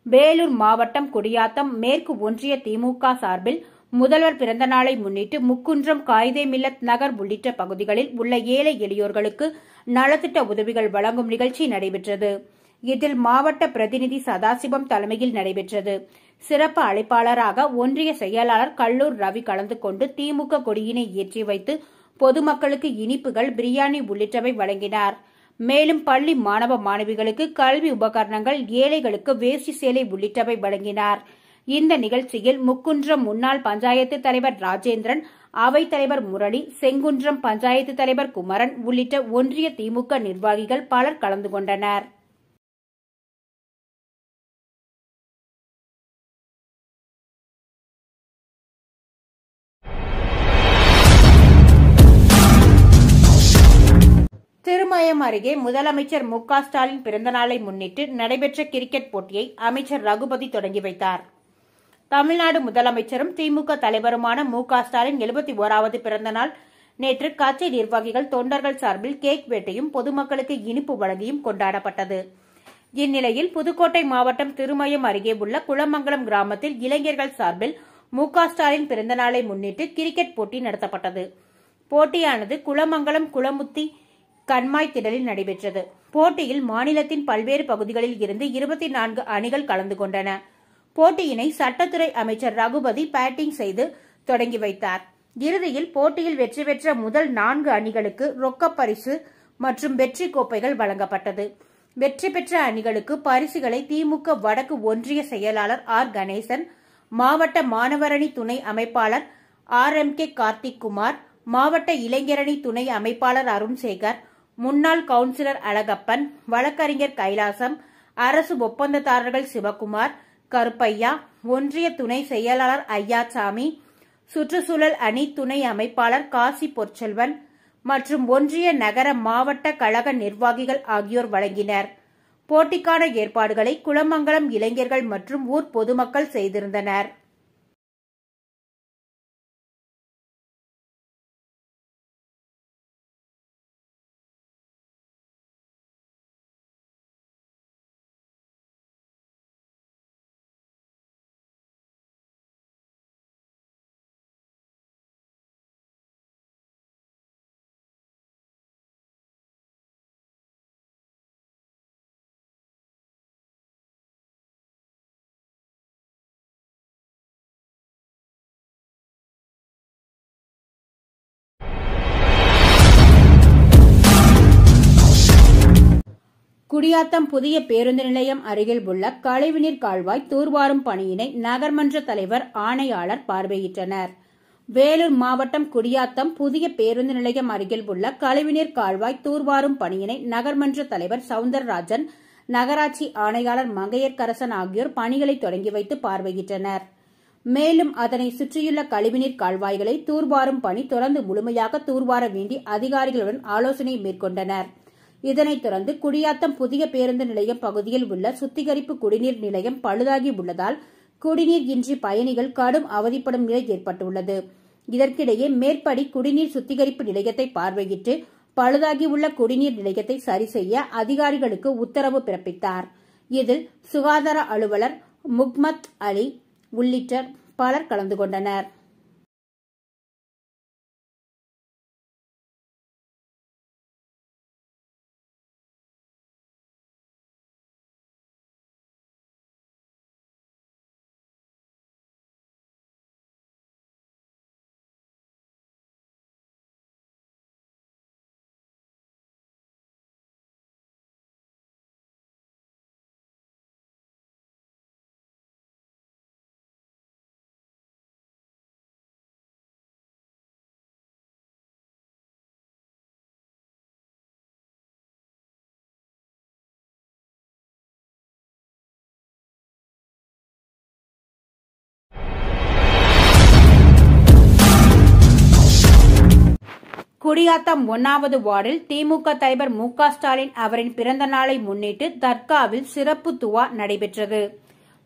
வேலூர் மாவட்டம் குடியாத்தம் மேற்கு ஒன்றிய திமுக சார்பில் முதல்வர் பிறந்த நாளை முன்னிட்டு முக்குன்றம் காயிதே மில்லத் நகர் உள்ளிட்ட பகுதிகளில் உள்ள ஏழை எளியோர்களுக்கு நலத்திட்ட உதவிகள் வழங்கும் நிகழ்ச்சி நடைபெற்றது. இதில் மாவட்ட பிரதிநிதி சதாசிவம் தலைமையில் நடைபெற்றது. சிறப்பு அழைப்பாளராக ஒன்றிய செயலாளர் கல்லூர் ரவி கலந்து கொண்டு திமுக கொடியினை ஏற்றி வைத்து பொதுமக்களுக்கு இனிப்புகள், பிரியாணி உள்ளிட்டவை வழங்கினார். மேலும் பள்ளி மாணவ மாணவிகளுக்கு கல்வி உபகரணங்கள், ஏழைகளுக்கு வேஷ்டி சேலை உள்ளிட்டவை வழங்கினார். இந்த நிகழ்ச்சியில் முக்குன்றம் முன்னாள் பஞ்சாயத்து தலைவர் ராஜேந்திரன், அவைத்தலைவர் முரளி, செங்குன்றம் பஞ்சாயத்து தலைவர் குமரன் உள்ளிட்ட ஒன்றிய திமுக நிர்வாகிகள் பலர் கலந்து கொண்டனர். திருமயம் அருகே முதலமைச்சர் மு.க. ஸ்டாலின் பிறந்தநாளை முன்னிட்டு நடைபெற்ற கிரிக்கெட் போட்டியை அமைச்சர் ரகுபதி தொடங்கி வைத்தார். தமிழ்நாடு முதலமைச்சரும் திமுக தலைவருமான மு.க. ஸ்டாலின் 71வது பிறந்தநாள் நேற்று கட்சி நிர்வாகிகள், தொண்டர்கள் சார்பில் கேக் வெட்டியும் பொதுமக்களுக்கு இனிப்பு வழங்கியும் கொண்டாடப்பட்டது. இந்நிலையில் புதுக்கோட்டை மாவட்டம் திருமயம் அருகே உள்ள குளமங்கலம் கிராமத்தில் இளைஞர்கள் சார்பில் மு.க. ஸ்டாலின் பிறந்தநாளை முன்னிட்டு கிரிக்கெட் போட்டி நடத்தப்பட்டது. போட்டியானது குளமங்கலம் குளமுத்தி கண்மாய் திடலில் நடைபெற்றது. போட்டியில் மாநிலத்தின் பல்வேறு பகுதிகளில் இருந்து 24 அணிகள் கலந்து கொண்டன. போட்டியினை சட்டத்துறை அமைச்சர் ரகுபதி பேட்டிங் செய்து தொடங்கி வைத்தார். இறுதியில் போட்டியில் வெற்றி பெற்ற முதல் 4 அணிகளுக்கு ரொக்கப் பரிசு மற்றும் வெற்றி கோப்பைகள் வழங்கப்பட்டது. வெற்றி பெற்ற அணிகளுக்கு பரிசுகளை திமுக வடக்கு ஒன்றிய செயலாளர் ஆர். கணேசன், மாவட்ட மாணவரணி துணை அமைப்பாளர் RMK கார்த்திக் குமார், மாவட்ட இளைஞரணி துணை அமைப்பாளர் அருண்சேகர், முன்னாள் கவுன்சிலர் அழகப்பன், வழக்கறிஞர் கைலாசம், அரசு ஒப்பந்ததாரர்கள் சிவகுமார், கருப்பையா, ஒன்றிய துணை செயலாளர் ஐயாசாமி, சுற்றுச்சூழல் அணி துணை அமைப்பாளர் காசி பொற்செல்வன் மற்றும் ஒன்றிய நகர மாவட்ட கழக நிர்வாகிகள் ஆகியோர் வழங்கினர். போட்டிக்கான ஏற்பாடுகளை குளமங்கலம் இளைஞர்கள் மற்றும் ஊர் பொதுமக்கள் செய்திருந்தனர். குடியாத்தம் புதிய பேருந்து நிலையம் அருகில் உள்ள கழிவுநீர் கால்வாய் தூர்வாரும் பணியினை நகர்மன்ற தலைவர், ஆணையாளர் பார்வையிட்டனர். வேலூர் மாவட்டம் குடியாத்தம் புதிய பேருந்து நிலையம் அருகில் உள்ள கழிவுநீர் கால்வாய் தூர்வாரும் பணியினை நகர்மன்ற தலைவர் சவுந்தரராஜன், நகராட்சி ஆணையாளர் மங்கையர்கரசன் ஆகியோர் பணிகளை தொடங்கி வைத்து பார்வையிட்டனர். மேலும் அதனை சுற்றியுள்ள கழிவுநீர் கால்வாய்களை தூர்வாரும் பணி தொடர்ந்து முழுமையாக தூர்வார வேண்டி அதிகாரிகளுடன் ஆலோசனை மேற்கொண்டனர். இதனைத் தொடர்ந்து குடியாத்தம் புதிய பேருந்து நிலையம் பகுதியில் உள்ள சுத்திகரிப்பு குடிநீர் நிலையம் பழுதாகி உள்ளதால் குடிநீர் இன்றி பயணிகள் கடும் அவதிப்படும் நிலை ஏற்பட்டுள்ளது. இதற்கிடையே மேற்படி குடிநீர் சுத்திகரிப்பு நிலையத்தை பார்வையிட்டு பழுதாகியுள்ள குடிநீர் நிலையத்தை சரி செய்ய அதிகாரிகளுக்கு உத்தரவு பிறப்பித்தார். இதில் சுகாதார அலுவலர் முகமத் அலி உள்ளிட்ட பலர் கலந்து கொண்டனர். குடியாத்தம் 1வது வார்டில் திமுக தலைவர் மு.க. ஸ்டாலின் அவரின் பிறந்த நாளை முன்னிட்டு தர்காவில் சிறப்பு துவா நடைபெற்றது.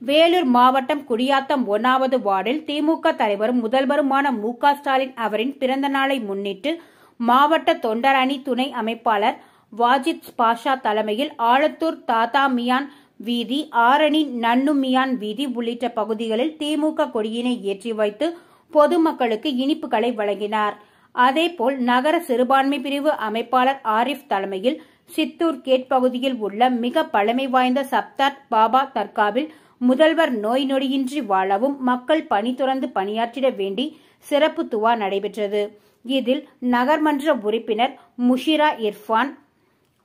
வேலூர் மாவட்டம் குடியாத்தம் 1வது வார்டில் திமுக தலைவரும் முதல்வருமான மு.க. ஸ்டாலின் அவரின் பிறந்த நாளை முன்னிட்டு மாவட்ட தொண்டர் அணி துணை அமைப்பாளர் வாஜித் பாஷா தலைமையில் ஆலத்தூர் தாத்தா மியான் வீதி, ஆரணி நன்னு மியான் வீதி உள்ளிட்ட பகுதிகளில் திமுக கொடியினை ஏற்றி வைத்து பொதுமக்களுக்கு இனிப்புகளை வழங்கினார். அதேபோல் நகர சிறுபான்மை பிரிவு அமைப்பாளர் ஆரிஃப் தலைமையில் சித்தூர் கேட் பகுதியில் உள்ள மிக பழமை வாய்ந்த சப்தார் பாபா தர்காவில் முதல்வர் நோய் நொடியின்றி வாழவும் மக்கள் பணி துறந்து பணியாற்றிட வேண்டி சிறப்பு துவா நடைபெற்றது. இதில் நகர்மன்ற உறுப்பினர் முஷிரா இர்ஃபான்,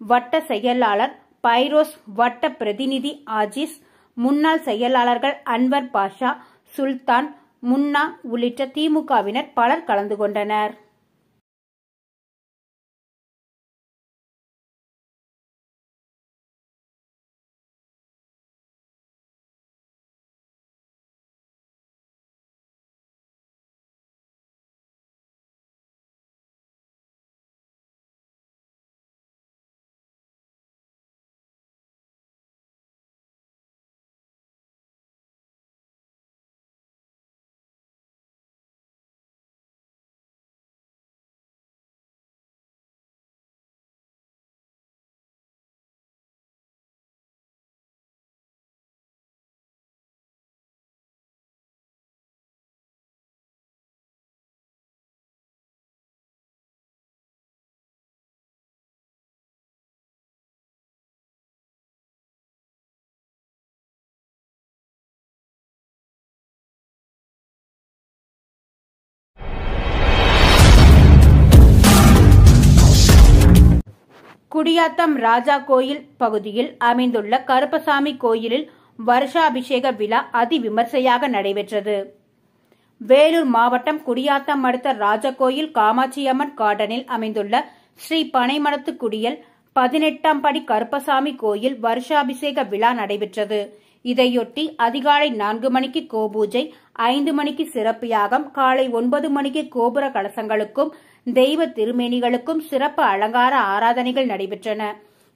வட்ட செயலாளர் பைரோஸ், வட்ட பிரதிநிதி ஆஜிஸ், முன்னாள் செயலாளர்கள் அன்வர் பாஷா, சுல்தான், முன்னா உள்ளிட்ட திமுகவினர் பலர் கலந்து கொண்டனர். குடியாத்தம் ராஜா கோயில் பகுதியில் அமைந்துள்ள கருப்பசாமி கோயிலில் வருஷாபிஷேக விழா அதிவிமர்சையாக நடைபெற்றது. வேலூர் மாவட்டம் குடியாத்தம் அடுத்த ராஜகோயில் காமாட்சியம்மன் கார்டனில் அமைந்துள்ள ஸ்ரீ பனைமரத்து குடியல் 18ஆம் படி கருப்பசாமி கோயில் வருஷாபிஷேக விழா நடைபெற்றது. இதையொட்டி அதிகாலை 4 மணிக்கு கோபூஜை, 5 மணிக்கு சிறப்பு யாகம், காலை 9 மணிக்கு கோபுர கலசங்களுக்கும் தெய்வ திருமேனிகளுக்கும் சிறப்பு அலங்கார ஆராதனைகள் நடைபெற்றன.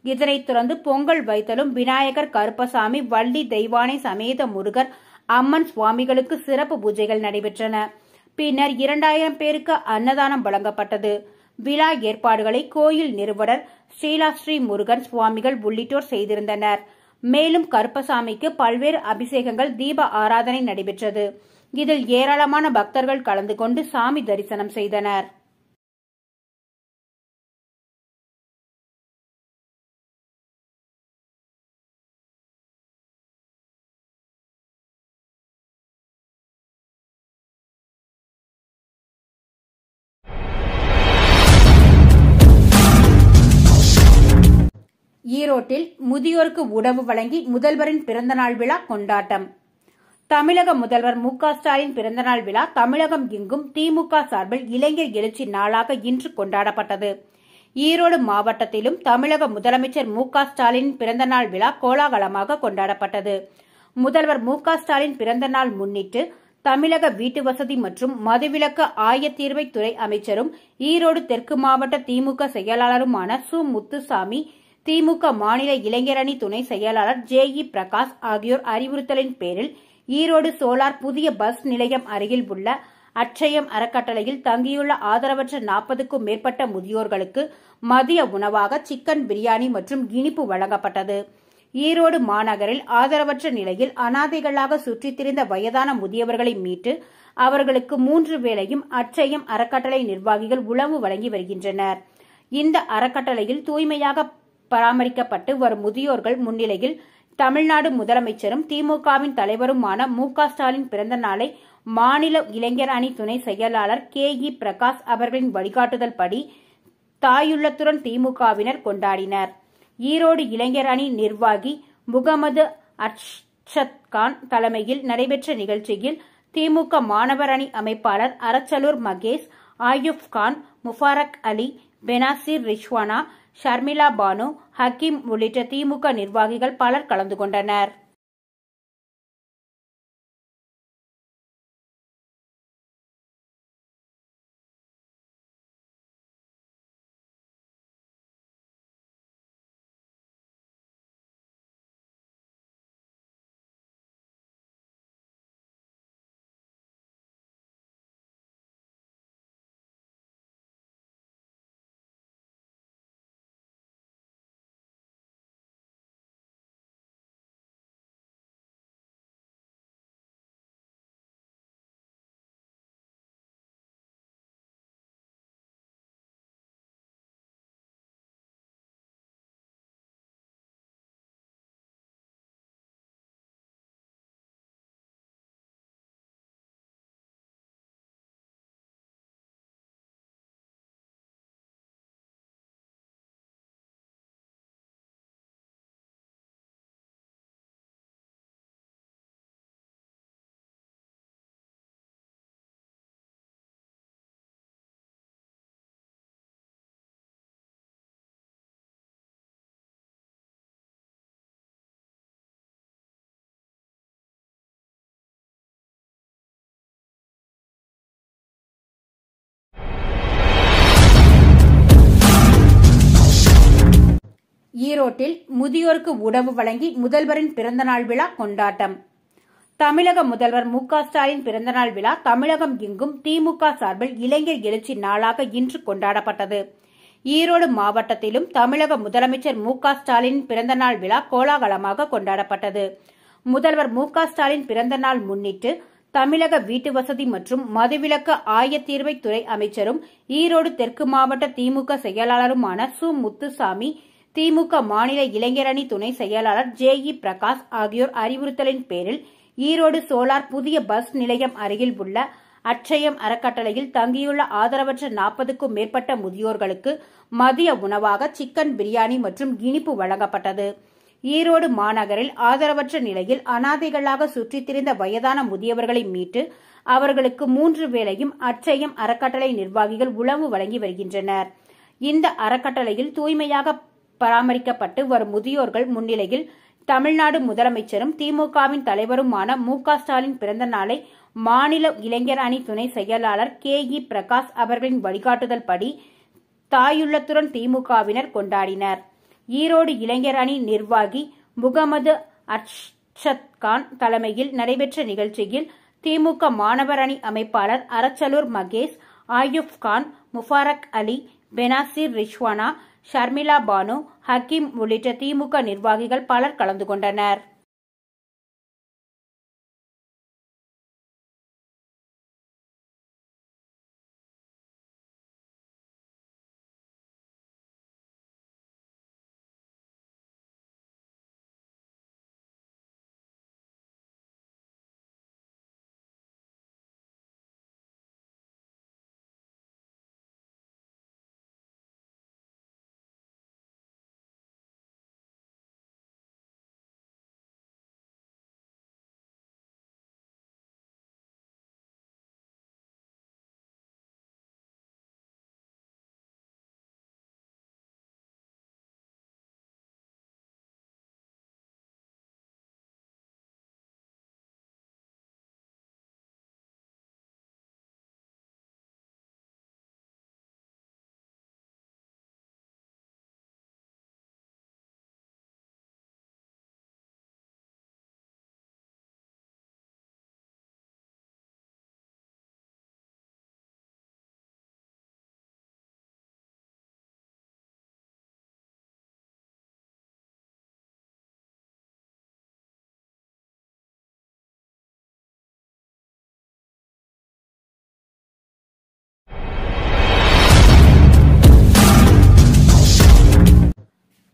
இதனைத் தொடர்ந்து பொங்கல் வைத்தலும், விநாயகர், கருப்பசாமி, வள்ளி தெய்வானை சமேத முருகர், அம்மன் சுவாமிகளுக்கு சிறப்பு பூஜைகள் நடைபெற்றன. பின்னர் 2000 பேருக்கு அன்னதானம் வழங்கப்பட்டது. விழா ஏற்பாடுகளை கோயில் நிறுவனர் ஸ்ரீலாஸ்ரீ முருகன் சுவாமிகள் உள்ளிட்டோர் செய்திருந்தனர். மேலும் கருப்பசாமிக்கு பல்வேறு அபிஷேகங்கள், தீப ஆராதனை நடைபெற்றது. இதில் ஏராளமான பக்தர்கள் கலந்து கொண்டு சாமி தரிசனம் செய்தனர். ஈரோட்டில் முதியோருக்கு உணவு வழங்கி முதல்வரின் பிறந்தநாள் விழா கொண்டாட்டம். தமிழக முதல்வர் மு.க. ஸ்டாலின் பிறந்தநாள் விழா தமிழகம் எங்கும் திமுக சார்பில் இளைஞர் எழுச்சி நாளாக இன்று கொண்டாடப்பட்டது. ஈரோடு மாவட்டத்திலும் தமிழக முதலமைச்சர் மு.க. ஸ்டாலின் பிறந்தநாள் விழா கோலாகலமாக கொண்டாடப்பட்டது. முதல்வர் மு.க. ஸ்டாலின் பிறந்தநாள் முன்னிட்டு தமிழக வீட்டு வசதி மற்றும் மதுவிலக்கு ஆயத்தீர்வைத்துறை அமைச்சரும் ஈரோடு தெற்கு மாவட்ட திமுக செயலாளருமான சு. முத்துசாமி, திமுக மாநில இளைஞரணி துணை செயலாளர் ஜே.இ. பிரகாஷ் ஆகியோர் அறிவுறுத்தலின் பேரில் ஈரோடு சோலார் புதிய பஸ் நிலையம் அருகில் உள்ள அட்சயம் அறக்கட்டளையில் தங்கியுள்ள ஆதரவற்ற 40க்கும் மேற்பட்ட முதியோர்களுக்கு மதிய உணவாக சிக்கன் பிரியாணி மற்றும் இனிப்பு வழங்கப்பட்டது. ஈரோடு மாநகரில் ஆதரவற்ற நிலையில் அனாதைகளாக சுற்றித் திரிந்த வயதான முதியவர்களை மீட்டு அவர்களுக்கு 3 வேளையும் அட்சயம் அறக்கட்டளை நிர்வாகிகள் உணவு வழங்கி வருகின்றனர். இந்த அறக்கட்டளையில் தூய்மையாக பராமரிக்கப்பட்டு வரும் முதியோர்கள் முன்னிலையில் தமிழ்நாடு முதலமைச்சரும் திமுகவின் தலைவருமான மு.க. ஸ்டாலின் பிறந்த நாளை மாநில இளைஞர் அணி துணை செயலாளர் கே.இ. பிரகாஷ் அவர்களின் வழிகாட்டுதல் படி தாயுள்ளத்துடன் திமுகவினர் கொண்டாடினர். ஈரோடு இளைஞர் அணி நிர்வாகி முகமது அர்ஷத் கான் தலைமையில் நடைபெற்ற நிகழ்ச்சியில் திமுக மாணவர் அணி அமைப்பாளர் அரச்சலூர் மகேஷ், ஆயுப் கான், முபாரக் அலி, பெனாசிர் ரிஷ்வானா, ஷர்மிளா பானு, ஹக்கீம் உள்ளிட்ட திமுக நிர்வாகிகள் பலர் கலந்து கொண்டனர். ஈரோட்டில் முதியோருக்கு உணவு வழங்கி முதல்வரின் பிறந்தநாள் விழா கொண்டாட்டம். தமிழக முதல்வர் மு.க. ஸ்டாலின் பிறந்தநாள் விழா தமிழகம் எங்கும் திமுக சார்பில் இளைஞர் எழுச்சி நாளாக இன்று கொண்டாடப்பட்டது. ஈரோடு மாவட்டத்திலும் தமிழக முதலமைச்சர் மு.க. ஸ்டாலின் பிறந்தநாள் விழா கோலாகலமாக கொண்டாடப்பட்டது. முதல்வர் மு.க. ஸ்டாலின் பிறந்தநாள் முன்னிட்டு தமிழக வீட்டு வசதி மற்றும் மதுவிலக்கு ஆயத்தீர்வைத்துறை அமைச்சரும் ஈரோடு தெற்கு மாவட்ட திமுக செயலாளருமான சு. முத்துசாமி, திமுக மாநில இளைஞரணி துணை செயலாளர் ஜே.இ. பிரகாஷ் ஆகியோர் அறிவுறுத்தலின் பேரில் ஈரோடு சோலார் புதிய பஸ் நிலையம் அருகில் உள்ள அட்சயம் அறக்கட்டளையில் தங்கியுள்ள ஆதரவற்ற 40க்கும் மேற்பட்ட முதியோர்களுக்கு மதிய உணவாக சிக்கன் பிரியாணி மற்றும் இனிப்பு வழங்கப்பட்டது. ஈரோடு மாநகரில் ஆதரவற்ற நிலையில் அனாதைகளாக சுற்றித் திரிந்த வயதான முதியவர்களை மீட்டு அவர்களுக்கு 3 வேளையும் அட்சயம் அறக்கட்டளை நிர்வாகிகள் உணவு வழங்கி வருகின்றனர். இந்த அறக்கட்டளையில் தூய்மையாக பராமரிக்கப்பட்டு வரும் முதியோர்கள் முன்னிலையில் தமிழ்நாடு முதலமைச்சரும் திமுகவின் தலைவருமான மு.க. ஸ்டாலின் பிறந்த நாளை மாநில இளைஞர் அணி துணை செயலாளர் கே.இ. பிரகாஷ் அவர்களின் வழிகாட்டுதல் படி தாயுள்ளத்துடன் திமுகவினர் கொண்டாடினர். ஈரோடு இளைஞர் அணி நிர்வாகி முகமது அர்ஷத் கான் தலைமையில் நடைபெற்ற நிகழ்ச்சியில் திமுக மாணவர் அணி அமைப்பாளர் அரச்சலூர் மகேஷ், ஆயுப் கான், முபாரக் அலி, பெனாசிர் ரிஷ்வானா, ஷர்மிளா பானு, ஹக்கீம் உள்ளிட்ட திமுக நிர்வாகிகள் பலர் கலந்து கொண்டனர்.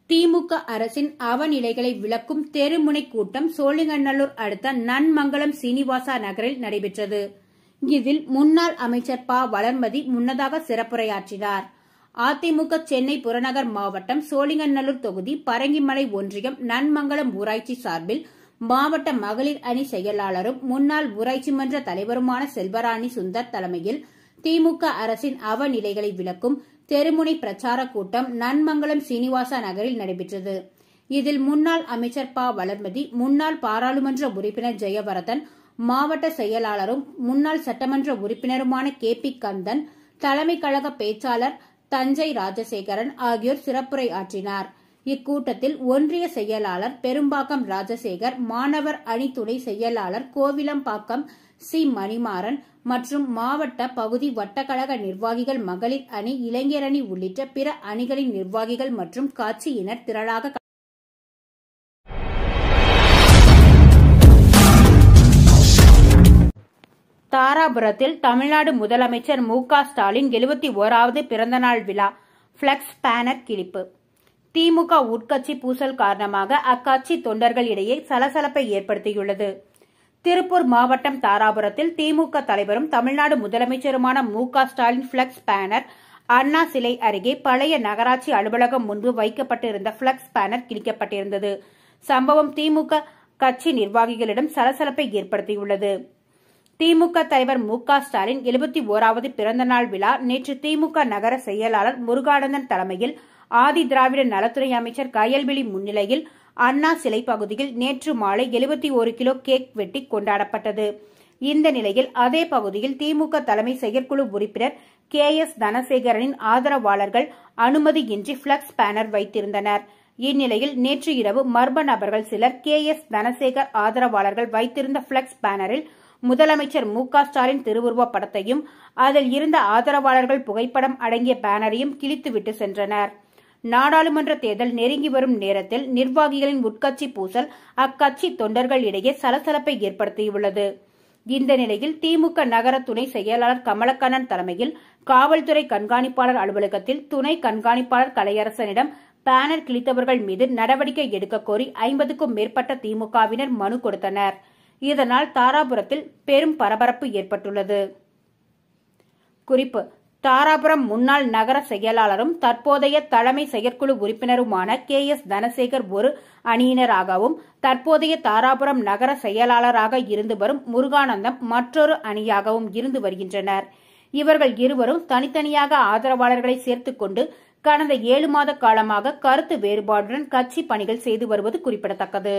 திமுக அரசின் அவநிலைகளை விளக்கும் தெருமுனை கூட்டம் சோழிங்கநல்லூர் அடுத்த நன்மங்கலம் சீனிவாசா நகரில் நடைபெற்றது. இதில் முன்னாள் அமைச்சர் ப. வளர்மதி முன்னதாக சிறப்புரையாற்றினார். அதிமுக சென்னை புறநகர் மாவட்டம் சோழிங்கநல்லூர் தொகுதி பரங்கிமலை ஒன்றியம் நன்மங்கலம் ஊராட்சி சார்பில் மாவட்ட மகளிர் அணி செயலாளரும் முன்னாள் ஊராட்சி மன்ற தலைவருமான செல்வராணி சுந்தர் தலைமையில் திமுக அரசின் அவநிலைகளை விளக்கும் தெருமுனை பிரச்சார கூட்டம் நன்மங்கலம் சீனிவாசா நகரில் நடைபெற்றது. இதில் முன்னாள் அமைச்சர் ப. வளர்மதி, முன்னாள் பாராளுமன்ற உறுப்பினர் ஜெயவர்தன், மாவட்ட செயலாளரும் முன்னாள் சட்டமன்ற உறுப்பினருமான கே. பி. கந்தன், தலைமை கழக பேச்சாளர் தஞ்சை ராஜசேகரன் ஆகியோர் சிறப்புரை ஆற்றினார். இக்கூட்டத்தில் ஒன்றிய செயலாளர் பெரும்பாக்கம் ராஜசேகர், மாணவர் அணி துணை செயலாளர் கோவிலம்பாக்கம் சி. மணிமாறன் மற்றும் மாவட்ட பகுதி வட்டக்கழக நிர்வாகிகள், மகளிர் அணி, இளைஞர் அணி உள்ளிட்ட பிற அணிகளின் நிர்வாகிகள் மற்றும் கட்சியினர் திரளாக தாராபுரத்தில் தமிழ்நாடு முதலமைச்சர் மு.க. ஸ்டாலின் 71வது பிறந்தநாள் விழா பிளக்ஸ் பேனர் கிழிப்பு. திமுக உட்கட்சி பூசல் காரணமாக அக்கட்சி தொண்டர்கள் இடையே சலசலப்பை ஏற்படுத்தியுள்ளது. திருப்பூர் மாவட்டம் தாராபுரத்தில் திமுக தலைவரும் தமிழ்நாடு முதலமைச்சருமான மு.க. ஸ்டாலின் பிளக்ஸ் பேனர் அண்ணா சிலை அருகே பழைய நகராட்சி அலுவலகம் முன்பு வைக்கப்பட்டிருந்த பிளக்ஸ் பேனர் கிழிக்கப்பட்டிருந்தது. சம்பவம் திமுக கட்சி நிர்வாகிகளிடம் சலசலப்பை ஏற்படுத்தியுள்ளது. திமுக தலைவர் மு.க. ஸ்டாலின் 71வது பிறந்தநாள் விழா நேற்று திமுக நகர செயலாளர் முருகானந்தன் தலைமையில் ஆதி திராவிட நலத்துறை அமைச்சர் கயல்விழி முன்னிலையில் அண்ணா சிலை பகுதியில் நேற்று மாலை 71 கிலோ கேக் வெட்டி கொண்டாடப்பட்டது. இந்த நிலையில் அதே பகுதியில் திமுக தலைமை செயற்குழு உறுப்பினர் கே. எஸ். தனசேகரனின் ஆதரவாளர்கள் அனுமதியின்றி பிளக்ஸ் பேனர் வைத்திருந்தனர். இந்நிலையில் நேற்று இரவு மர்ம நபர்கள் சிலர் KS தனசேகர் ஆதரவாளர்கள் வைத்திருந்த பிளக்ஸ் பேனரில் முதலமைச்சர் மு.க.ஸ்டாலின் திருவுருவப் படத்தையும் அதில் இருந்த ஆதரவாளர்கள் புகைப்படம் அடங்கிய பேனரையும் கிழித்துவிட்டு சென்றனர். நாடாளுமன்ற தேர்தல் நெருங்கி வரும் நேரத்தில் நிர்வாகிகளின் உட்கட்சி பூசல் அக்கட்சி தொண்டர்கள் இடையே சலசலப்பை ஏற்படுத்தியுள்ளது. இந்த நிலையில் திமுக நகர துணை செயலாளர் கமலக்கண்ணன் தலைமையில் காவல்துறை கண்காணிப்பாளர் அலுவலகத்தில் துணை கண்காணிப்பாளர் கலையரசனிடம் பேனர் கிழித்தவர்கள் மீது நடவடிக்கை எடுக்க கோரி 50க்கும் மேற்பட்ட திமுகவினர் மனு கொடுத்தனர். இதனால் தாராபுரத்தில் பெரும் பரபரப்பு ஏற்பட்டுள்ளது. குறிப்பு: தாராபுரம் முன்னாள் நகர செயலாளரும் தற்போதைய தலைமை செயற்குழு உறுப்பினருமான KS தனசேகர் ஒரு அணியினராகவும், தற்போதைய தாராபுரம் நகர செயலாளராக இருந்து வரும் முருகானந்தம் மற்றொரு அணியாகவும் இருந்து வருகின்றனர். இவர்கள் இருவரும் தனித்தனியாக ஆதரவாளர்களை சேர்த்துக் கொண்டு கடந்த 7 மாத காலமாக கருத்து வேறுபாடுடன் கட்சி பணிகள் செய்து வருவது குறிப்பிடத்தக்கது.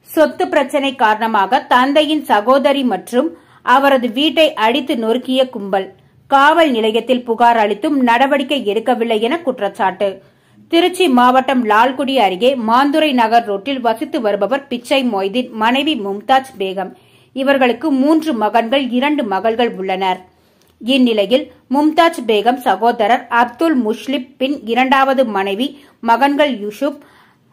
சொத்து பிரச்சினை காரணமாக தந்தையின் சகோதரி மற்றும் அவரது வீட்டை அடித்து நொறுக்கிய கும்பல் காவல் நிலையத்தில் புகார் அளித்தும் நடவடிக்கை எடுக்கவில்லை என குற்றச்சாட்டு. திருச்சி மாவட்டம் லால்குடி அருகே மாந்துரை நகர் ரோட்டில் வசித்து வருபவர் பிச்சை மொய்தீன், மனைவி மும்தாஜ் பேகம். இவர்களுக்கு 3 மகன்கள் 2 மகள்கள் உள்ளனர். இந்நிலையில் மும்தாஜ் பேகம் சகோதரர் அப்துல் முஷ்லிப் பின் 2வது மனைவி, மகன்கள் யூசுப்,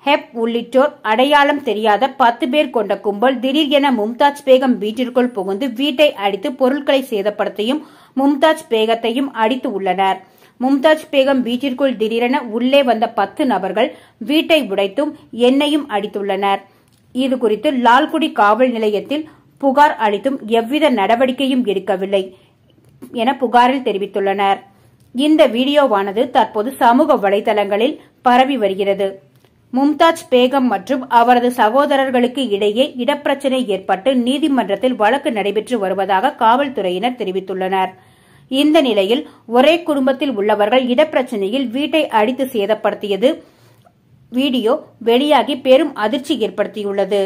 ஹெப் உள்ளிட்டோர் அடையாளம் தெரியாத 10 பேர் கொண்ட கும்பல் திடீர் என மும்தாஜ் பேகம் வீட்டிற்குள் புகுந்து வீட்டை அடித்து பொருட்களை சேதப்படுத்தியும் மும்தாஜ் பேகத்தையும் அடித்து உள்ளனர். மும்தாஜ் பேகம் வீட்டிற்குள் திடீரென உள்ளே வந்த 10 நபர்கள் வீட்டை உடைத்தும் எண்ணெயும் அடித்துள்ளனர். இதுகுறித்து லால்குடி காவல் நிலையத்தில் புகார் அளித்தும் எவ்வித நடவடிக்கையும் எடுக்கவில்லை என புகாரில் தெரிவித்துள்ளனர். இந்த வீடியோவானது தற்போது சமூக வலைதளங்களில் பரவி வருகிறது. மும்தாஜ் பேகம் மற்றும் அவரது சகோதரர்களுக்கு இடையே இடப்பிரச்சினை ஏற்பட்டு நீதிமன்றத்தில் வழக்கு நடைபெற்று வருவதாக காவல்துறையினர் தெரிவித்துள்ளனர். இந்த நிலையில் ஒரே குடும்பத்தில் உள்ளவர்கள் இடப்பிரச்சினையில் வீட்டை அடித்து சேதப்படுத்தியது வீடியோ வெளியாகி பெரும் அதிர்ச்சி ஏற்படுத்தியுள்ளது.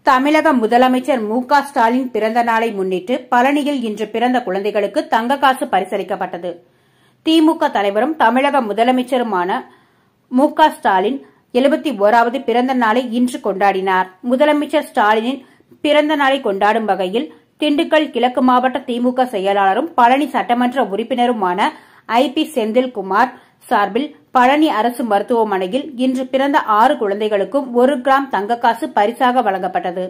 தமிழக முதலமைச்சர் மு.க. ஸ்டாலின் பிறந்த நாளை முன்னிட்டு பழனியில் இன்று பிறந்த குழந்தைகளுக்கு தங்கக்காசு பரிசளிக்கப்பட்டது. திமுக தலைவரும் தமிழக முதலமைச்சருமான மு.க. ஸ்டாலின் 71வது பிறந்த நாளை இன்று கொண்டாடினார். முதலமைச்சர் ஸ்டாலினின் பிறந்த நாளை கொண்டாடும் வகையில் திண்டுக்கல் கிழக்கு மாவட்ட திமுக செயலாளரும் பழனி சட்டமன்ற உறுப்பினருமான ஐ.பி. செந்தில்குமார் சார்பில் பழனி அரசு மருத்துவமனையில் இன்று பிறந்த 6 குழந்தைகளுக்கும் 1 கிராம் தங்கக்காசு பரிசாக வழங்கப்பட்டது.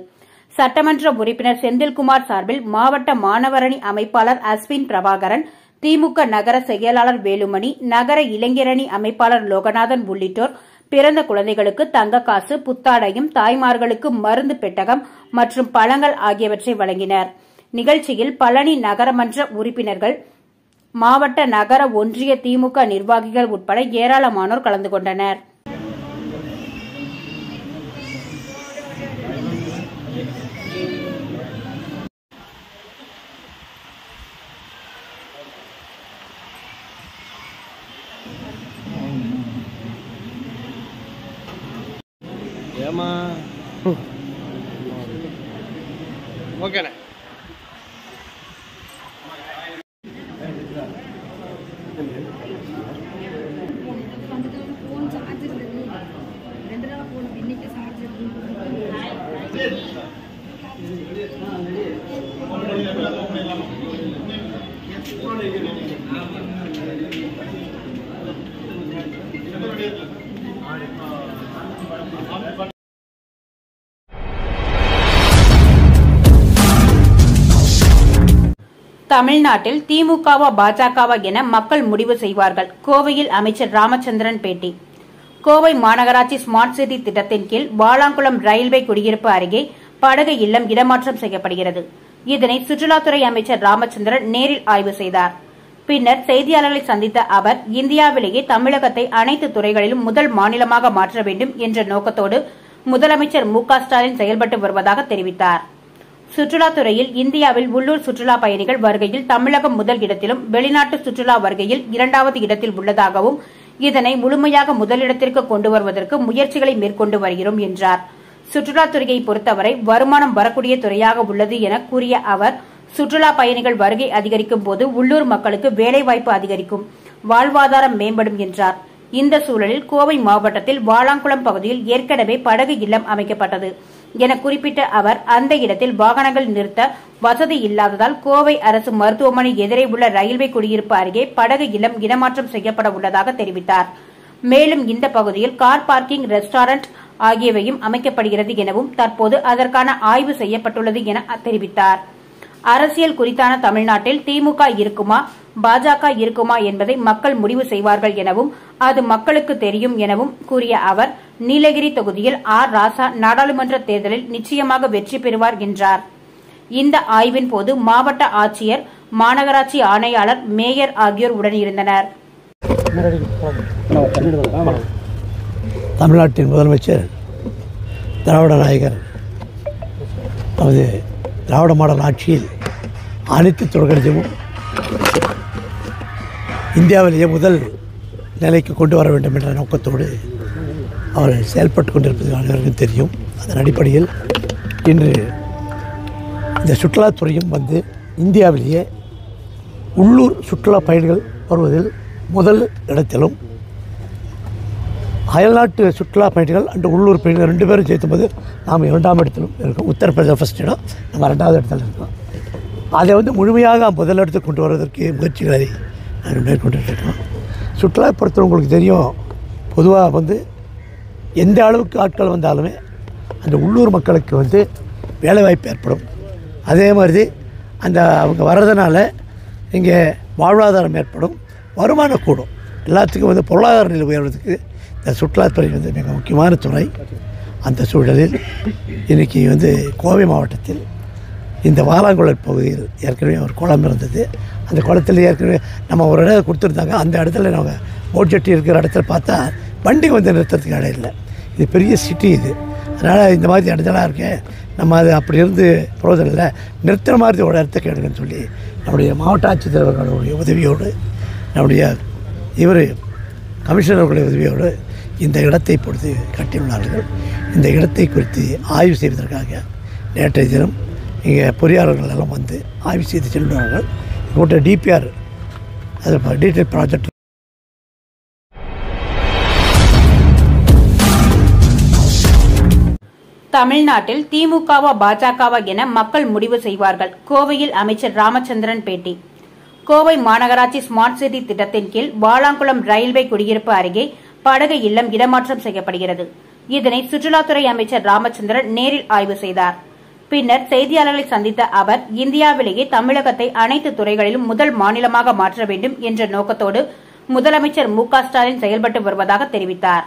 சட்டமன்ற உறுப்பினர் செந்தில்குமார் சார்பில் மாவட்ட மாணவரணி அமைப்பாளர் அஸ்வின் பிரபாகரன், திமுக நகர செயலாளர் வேலுமணி, நகர இளைஞரணி அமைப்பாளர் லோகநாதன் உள்ளிட்டோர் பிறந்த குழந்தைகளுக்கு தங்கக்காசு, புத்தாடையும், தாய்மார்களுக்கு மருந்து பெட்டகம் மற்றும் பழங்கள் ஆகியவற்றை வழங்கினர். நிகழ்ச்சியில் பழனி நகரமன்ற உறுப்பினர்கள், மாவட்ட நகர ஒன்றிய திமுக நிர்வாகிகள் உட்பட ஏராளமானோர் கலந்து கொண்டனர். ஓகேண்ணே. தமிழ்நாட்டில் திமுகவா பாஜகவா என மக்கள் முடிவு செய்வார்கள். கோவையில் அமைச்சர் ராமச்சந்திரன் பேட்டி. கோவை மாநகராட்சி ஸ்மார்ட் சிட்டி திட்டத்தின் கீழ் வாலாங்குளம் ரயில்வே குடியிருப்பு அருகே படகு இல்லம் இடமாற்றம் செய்யப்படுகிறது. இதனை சுற்றுலாத்துறை அமைச்சர் ராமச்சந்திரன் நேரில் ஆய்வு செய்தார். பின்னர் செய்தியாளர்களை சந்தித்த அவர், இந்தியாவிலேயே தமிழகத்தை அனைத்து துறைகளிலும் முதல் மாநிலமாக மாற்ற வேண்டும் என்ற நோக்கத்தோடு முதலமைச்சர் மு.க. ஸ்டாலின் செயல்பட்டு வருவதாக தெரிவித்தார். சுற்றுலாத்துறையில் இந்தியாவில் உள்ளூர் சுற்றுலா பயணிகள் வருகையில் தமிழகம் முதல் இடத்திலும், வெளிநாட்டு சுற்றுலா வருகையில் 2வது இடத்தில் உள்ளதாகவும், இதனை முழுமையாக முதலிடத்திற்கு கொண்டு வருவதற்கு முயற்சிகளை மேற்கொண்டு வருகிறோம் என்றார். சுற்றுலாத்துறையை பொறுத்தவரை வருமானம் வரக்கூடிய துறையாக உள்ளது என கூறிய அவர், சுற்றுலா பயணிகள் வருகை அதிகரிக்கும் போது உள்ளூர் மக்களுக்கு வேலைவாய்ப்பு அதிகரிக்கும், வாழ்வாதாரம் மேம்படும் என்றார். இந்த சூழலில் கோவை மாவட்டத்தில் வாலாங்குளம் பகுதியில் ஏற்கனவே படகு இல்லம் அமைக்கப்பட்டது என குறிப்பிட்ட அவர், அந்த இடத்தில் வாகனங்கள் நிறுத்த வசதி இல்லாததால் கோவை அரசு மருத்துவமனை எதிரே உள்ள ரயில்வே குடியிருப்பு அருகே படகு இல்லம் இடமாற்றம் செய்யப்பட உள்ளதாக தெரிவித்தார். மேலும் இந்த பகுதியில் கார் பார்க்கிங், ரெஸ்டாரண்ட் ஆகியவையும் அமைக்கப்படுகிறது எனவும் தற்போது அதற்கான ஆய்வு செய்யப்பட்டுள்ளது என தெரிவித்தார். அரசியல் குறித்தான தமிழ்நாட்டில் திமுக இருக்குமா, பாஜக இருக்குமா என்பதை மக்கள் முடிவு செய்வார்கள் எனவும், அது மக்களுக்கு தெரியும் எனவும் கூறிய அவர், நீலகிரி தொகுதியில் ஆர். ராசா நாடாளுமன்ற தேர்தலில் நிச்சயமாக வெற்றி பெறுவார் என்றார். இந்த ஆய்வின் போது மாவட்ட ஆட்சியர், மாநகராட்சி ஆணையாளர், மேயர் ஆகியோர் உடனிருந்தனர். தமிழ்நாட்டின் முதலமைச்சர் திராவிட நாயகர் நமது திராவிட மாடல் ஆட்சியில் அனைத்து துறைகளிலும் இந்தியாவிலேயே முதல் நிலைக்கு கொண்டு வர வேண்டும் என்ற நோக்கத்தோடு அவர் செயல்பட்டு கொண்டிருப்பது அனைவருக்கும் தெரியும். அதன் அடிப்படையில் இன்று இந்த சுற்றுலாத்துறையும் வந்து இந்தியாவிலேயே உள்ளூர் சுற்றுலா பயணிகள் வருவதில் முதல் இடத்திலும், அயல்நாட்டு சுற்றுலா பயணிகள் அன்று உள்ளூர் பயணிகள் 2 பேரும் சேர்த்தும்போது நாம் 2ஆம் இடத்திலும் இருக்கோம். உத்தரப்பிரதேச ஃபஸ்ட் இடம், நம்ம 2வது இடத்துல இருக்கோம். அதை வந்து முழுமையாக முதல் இடத்துக்கு கொண்டு வருவதற்கு முயற்சிகளை நாங்கள் மேற்கொண்டு இருக்கோம். சுற்றுலா பொறுத்தவரை உங்களுக்கு தெரியும், பொதுவாக வந்து எந்த அளவுக்கு ஆட்கள் வந்தாலுமே அந்த உள்ளூர் மக்களுக்கு வந்து வேலைவாய்ப்பு ஏற்படும். அதே மாதிரி அந்த அவங்க வர்றதுனால இங்கே வாழ்வாதாரம் ஏற்படும், வருமானம் கூடும். எல்லாத்துக்கும் வந்து பொருளாதார நிலை உயர்வதற்கு இந்த சுற்றுலாத்துறை வந்து மிக முக்கியமான துறை. அந்த சூழலில் இன்றைக்கி வந்து கோவை மாவட்டத்தில் இந்த வாலாங்குளம் பகுதியில் ஏற்கனவே ஒரு குளம் இருந்தது. அந்த குளத்தில் ஏற்கனவே நம்ம ஒரு இடம் கொடுத்துருந்தாங்க. அந்த இடத்துல நாங்கள் போட் ஜெட்டி இருக்கிற இடத்துல பார்த்தா வண்டி வந்து நிறுத்துறதுக்கு இடம் இல்லை. இது பெரிய சிட்டி இது. அதனால் இந்த மாதிரி இடத்தெல்லாம் இருக்கேன், நம்ம அது அப்படி இருந்து பிரோஜனம் இல்லை, நிறுத்துகிற மாதிரி ஒரு இடத்துக்கு எடுங்கன்னு சொல்லி நம்முடைய மாவட்ட ஆட்சித்தலைவர்களுடைய உதவியோடு, நம்முடைய கமிஷனர்களுடைய உதவியோடு இந்த இடத்தை பொறுத்து கட்டியுள்ளார்கள். இந்த இடத்தை குறித்து ஆய்வு செய்வதற்காக நேற்றைய தினம் இங்கே பொறியாளர்கள் எல்லாம் வந்து ஆய்வு செய்து செல்கிறார்கள். இவற்றை டிபிஆர் அது டீட்டெயில் ப்ராஜெக்ட். தமிழ்நாட்டில் திமுகவா பாஜகவா என மக்கள் முடிவு செய்வார்கள். கோவையில் அமைச்சர் ராமச்சந்திரன் பேட்டி. கோவை மாநகராட்சி ஸ்மார்ட் சிட்டி திட்டத்தின் கீழ் வாலாங்குளம் ரயில்வே குடியிருப்பு அருகே படகு இல்லம் இடமாற்றம் செய்யப்படுகிறது. இதனை சுற்றுலாத்துறை அமைச்சர் ராமச்சந்திரன் நேரில் ஆய்வு செய்தார். பின்னர் செய்தியாளர்களை சந்தித்த அவர், இந்தியாவிலேயே தமிழகத்தை அனைத்து துறைகளிலும் முதல் மாநிலமாக மாற்ற வேண்டும் என்ற நோக்கத்தோடு முதலமைச்சர் மு.க.ஸ்டாலின் செயல்பட்டு வருவதாக தெரிவித்தார்.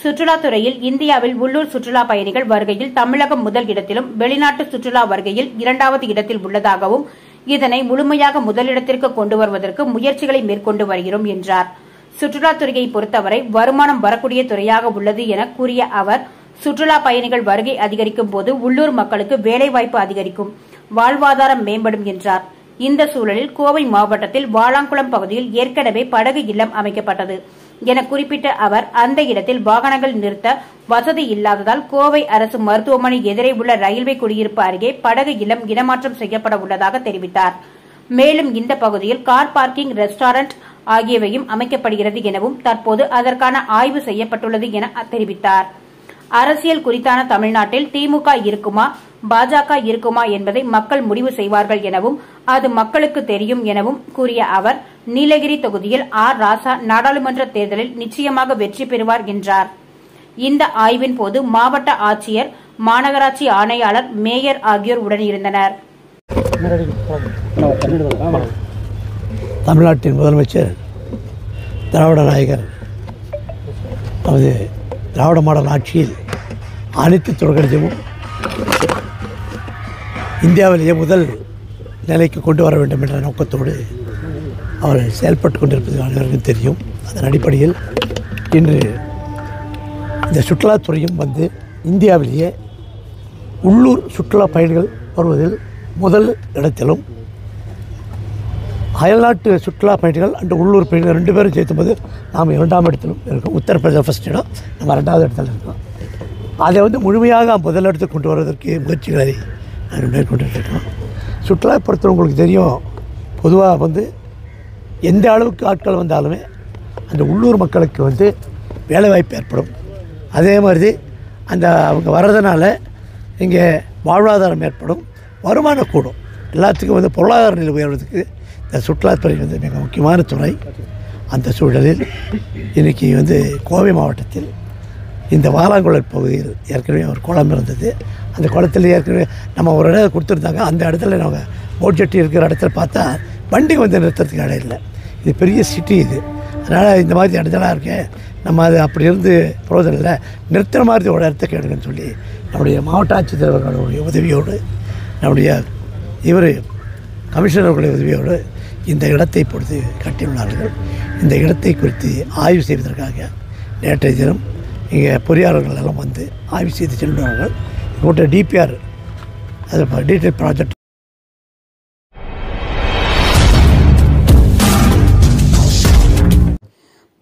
சுற்றுலாத்துறையில் இந்தியாவில் உள்ளூர் சுற்றுலா பயணிகள் வருகையில் தமிழகம் முதல் இடத்திலும், வெளிநாட்டு சுற்றுலா வருகையில் 2வது இடத்தில் உள்ளதாகவும், இதனை முழுமையாக முதலிடத்திற்கு கொண்டு வருவதற்கு முயற்சிகளை மேற்கொண்டு வருகிறோம் என்றார். சுற்றுலாத்துறையை பொறுத்தவரை வருமானம் வரக்கூடிய துறையாக உள்ளது என கூறிய அவர், சுற்றுலா பயணிகள் வருகை அதிகரிக்கும் போது உள்ளூர் மக்களுக்கு வேலைவாய்ப்பு அதிகரிக்கும், வாழ்வாதாரம் மேம்படும் என்றார். இந்த சூழலில் கோவை மாவட்டத்தில் வாலாங்குளம் பகுதியில் ஏற்கனவே படகு இல்லம் அமைக்கப்பட்டது என குறிப்பிட்ட அவர், அந்த இடத்தில் வாகனங்கள் நிறுத்த வசதி இல்லாததால் கோவை அரசு மருத்துவமனை எதிரே உள்ள ரயில்வே குடியிருப்பு அருகே படகு இல்லம் இடமாற்றம் செய்யப்பட உள்ளதாக தெரிவித்தார். மேலும் இந்த பகுதியில் கார் பார்க்கிங், ரெஸ்டாரண்ட் ஆகியவையும் அமைக்கப்படுகிறது எனவும் தற்போது அதற்கான ஆய்வு செய்யப்பட்டுள்ளது என தெரிவித்தார். அரசியல் குறித்தான தமிழ்நாட்டில் திமுக இருக்குமா பாஜக இருக்குமா என்பதை மக்கள் முடிவு செய்வார்கள் எனவும் அது மக்களுக்கு தெரியும் எனவும் கூறிய அவர், நீலகிரி தொகுதியில் ஆர். ராசா நாடாளுமன்ற தேர்தலில் நிச்சயமாக வெற்றி பெறுவார் என்றார். இந்த ஆய்வின் போது மாவட்ட ஆட்சியர், மாநகராட்சி ஆணையாளர், மேயர் ஆகியோர் உடனிருந்தனர். தமிழ்நாட்டின் முதலமைச்சர் திராவிட நாயகர் நமது திராவிட மாடல் ஆட்சியில் அனைத்து துறைகளிலும் இந்தியாவிலேயே முதல் நிலைக்கு கொண்டு வர வேண்டும் என்ற நோக்கத்தோடு அவர்கள் செயல்பட்டு கொண்டிருப்பது அனைவருக்கும் தெரியும். அதன் அடிப்படையில் இன்று இந்த சுற்றுலாத்துறையும் வந்து இந்தியாவிலேயே உள்ளூர் சுற்றுலா பயணிகள் வருவதில் முதல் இடத்திலும், அயல்நாட்டு சுற்றுலா பயணிகள் அண்டு உள்ளூர் பயணிகள் 2 பேரும் சேர்த்தும்போது நாம் 2ஆம் இடத்திலும் இருக்கோம். உத்தரப்பிரதேச ஃபஸ்ட் இடம், நம்ம 2வது இடத்துல இருக்கோம். அதை வந்து முழுமையாக முதலிடத்துக்கு கொண்டு வருவதற்கு முயற்சிகளை நாங்கள் மேற்கொண்டுருக்கோம். சுற்றுலா பொறுத்தவரை உங்களுக்கு தெரியும், பொதுவாக வந்து எந்த அளவுக்கு ஆட்கள் வந்தாலுமே அந்த உள்ளூர் மக்களுக்கு வந்து வேலைவாய்ப்பு ஏற்படும். அதே மாதிரி அந்த அவங்க வர்றதுனால இங்கே வாழ்வாதாரம் ஏற்படும், வருமானம் கூடும். எல்லாத்துக்கும் வந்து பொருளாதார நிலை உயர்வதற்கு இந்த சுற்றுலாத்துறை வந்து மிக முக்கியமான துறை. அந்த சூழலில் இன்றைக்கி வந்து கோவை மாவட்டத்தில் இந்த வாலாங்குளம் பகுதியில் ஏற்கனவே ஒரு குளம் இருந்தது. அந்த குளத்தில் ஏற்கனவே நம்ம ஒரு இடம் கொடுத்துருந்தாங்க. அந்த இடத்துல நாங்கள் போட் ஜெட்டி இருக்கிற இடத்துல பார்த்தா வண்டி வந்து நிறுத்துறதுக்கு இடம் இல்லை. இது பெரிய சிட்டி இது. அதனால் இந்த மாதிரி இடத்துலாம் இருக்கேன், நம்ம அது அப்படி இருந்து பிரோஜனம் இல்லை, நிறுத்துகிற மாதிரி ஒரு இடத்த கேடுங்கன்னு சொல்லி நம்முடைய மாவட்ட ஆட்சித்தலைவர்களுடைய உதவியோடு, நம்முடைய கமிஷனர்களுடைய உதவியோடு இந்த இடத்தை பொறுத்து கட்டியுள்ளார்கள். இந்த இடத்தை குறித்து ஆய்வு செய்வதற்காக நேற்றைய தினம் இங்கே பொறியாளர்கள் எல்லாம் வந்து ஆய்வு செய்து செல்கிறார்கள். இவற்றை டிபிஆர் அது டீட்டெயில் ப்ராஜெக்ட்.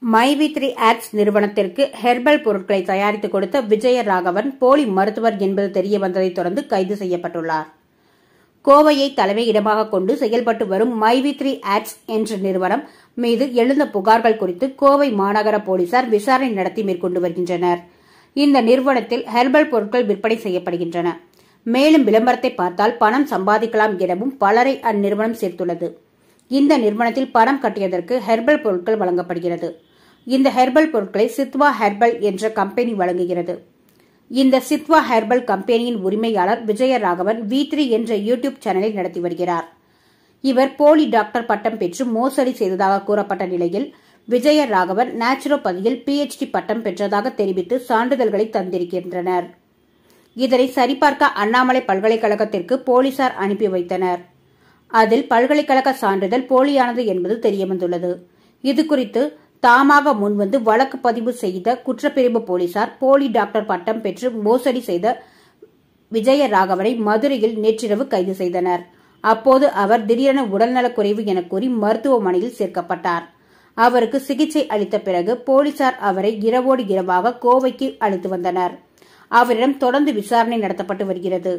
மைவி3 ஆட்ஸ் நிறுவனத்திற்கு ஹெர்பல் பொருட்களை தயாரித்து கொடுத்த விஜயராகவன் போலி மருத்துவர் என்பது தெரியவந்ததை தொடர்ந்து கைது செய்யப்பட்டுள்ளார். கோவையை தலைமையிடமாக கொண்டு செயல்பட்டு வரும் மைவி3 ஆட்ஸ் என்ற நிறுவனம் மீது எழுந்த புகார்கள் குறித்து கோவை மாநகர போலீசார் விசாரணை நடத்தி மேற்கொண்டு வருகின்றனர். இந்த நிறுவனத்தில் ஹெர்பல் பொருட்கள் விற்பனை செய்யப்படுகின்றன. மேலும் விளம்பரத்தை பார்த்தால் பணம் சம்பாதிக்கலாம் எனவும் பலரை அந்நிறுவனம் சேர்த்துள்ளது. இந்த நிறுவனத்தில் பணம் கட்டியதற்கு ஹெர்பல் பொருட்கள் வழங்கப்படுகிறது. இந்த ஹெர்பல் பொருட்களை சித்வா ஹெர்பல் என்ற கம்பெனி வழங்குகிறது. இந்த சித்வா ஹெர்பல் கம்பெனியின் உரிமையாளர் விஜயராகவன் V3 என்ற யூடியூப் சேனலை நடத்தி வருகிறார். இவர் போலி டாக்டர் பட்டம் பெற்று மோசடி செய்ததாக கூறப்பட்ட நிலையில் விஜயராகவன் நேச்சுரோபதியில் PhD பட்டம் பெற்றதாக தெரிவித்து சான்றிதழ்களை தந்திருக்கின்றனர். இதனை சரிபார்க்க அண்ணாமலை பல்கலைக்கழகத்திற்கு போலீசார் அனுப்பி வைத்தனர். அதில் பல்கலைக்கழக சான்றிதழ் போலியானது என்பது தெரியவந்துள்ளது. இதுகுறித்து தாமாக முன்வந்து வழக்கு பதிவு செய்த குற்றப்பிரிவு போலீசார் போலி டாக்டர் பட்டம் பெற்று மோசடி செய்த விஜயராகவனை மதுரையில் நேற்றிரவு கைது செய்தனர். அப்போது அவர் திடீரென உடல்நலக்குறைவு என கூறி மருத்துவமனையில் சேர்க்கப்பட்டார். அவருக்கு சிகிச்சை அளித்த பிறகு போலீசார் அவரை இரவோடு இரவாக கோவைக்கு அழைத்து வந்தனர். அவரிடம் தொடர்ந்து விசாரணை நடத்தப்பட்டு வருகிறது.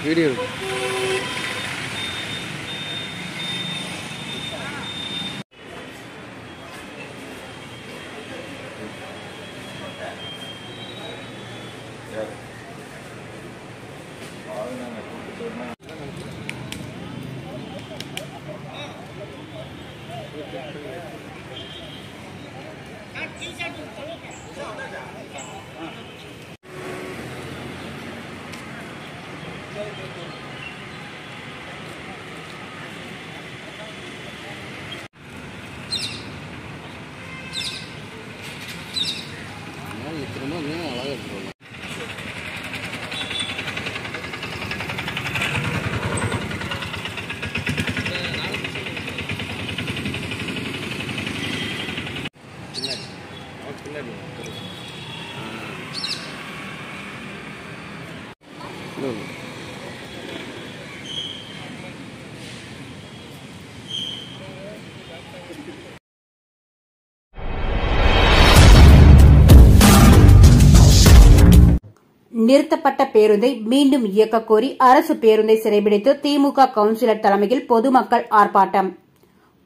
வீடியோ இருக்கு. நிறுத்தப்பட்ட பேருந்தை மீண்டும் இயக்கக் கோரி அரசு பேருந்தை சிறைபிடித்து திமுக கவுன்சிலர் தலைமையில் பொதுமக்கள் ஆர்ப்பாட்டம்.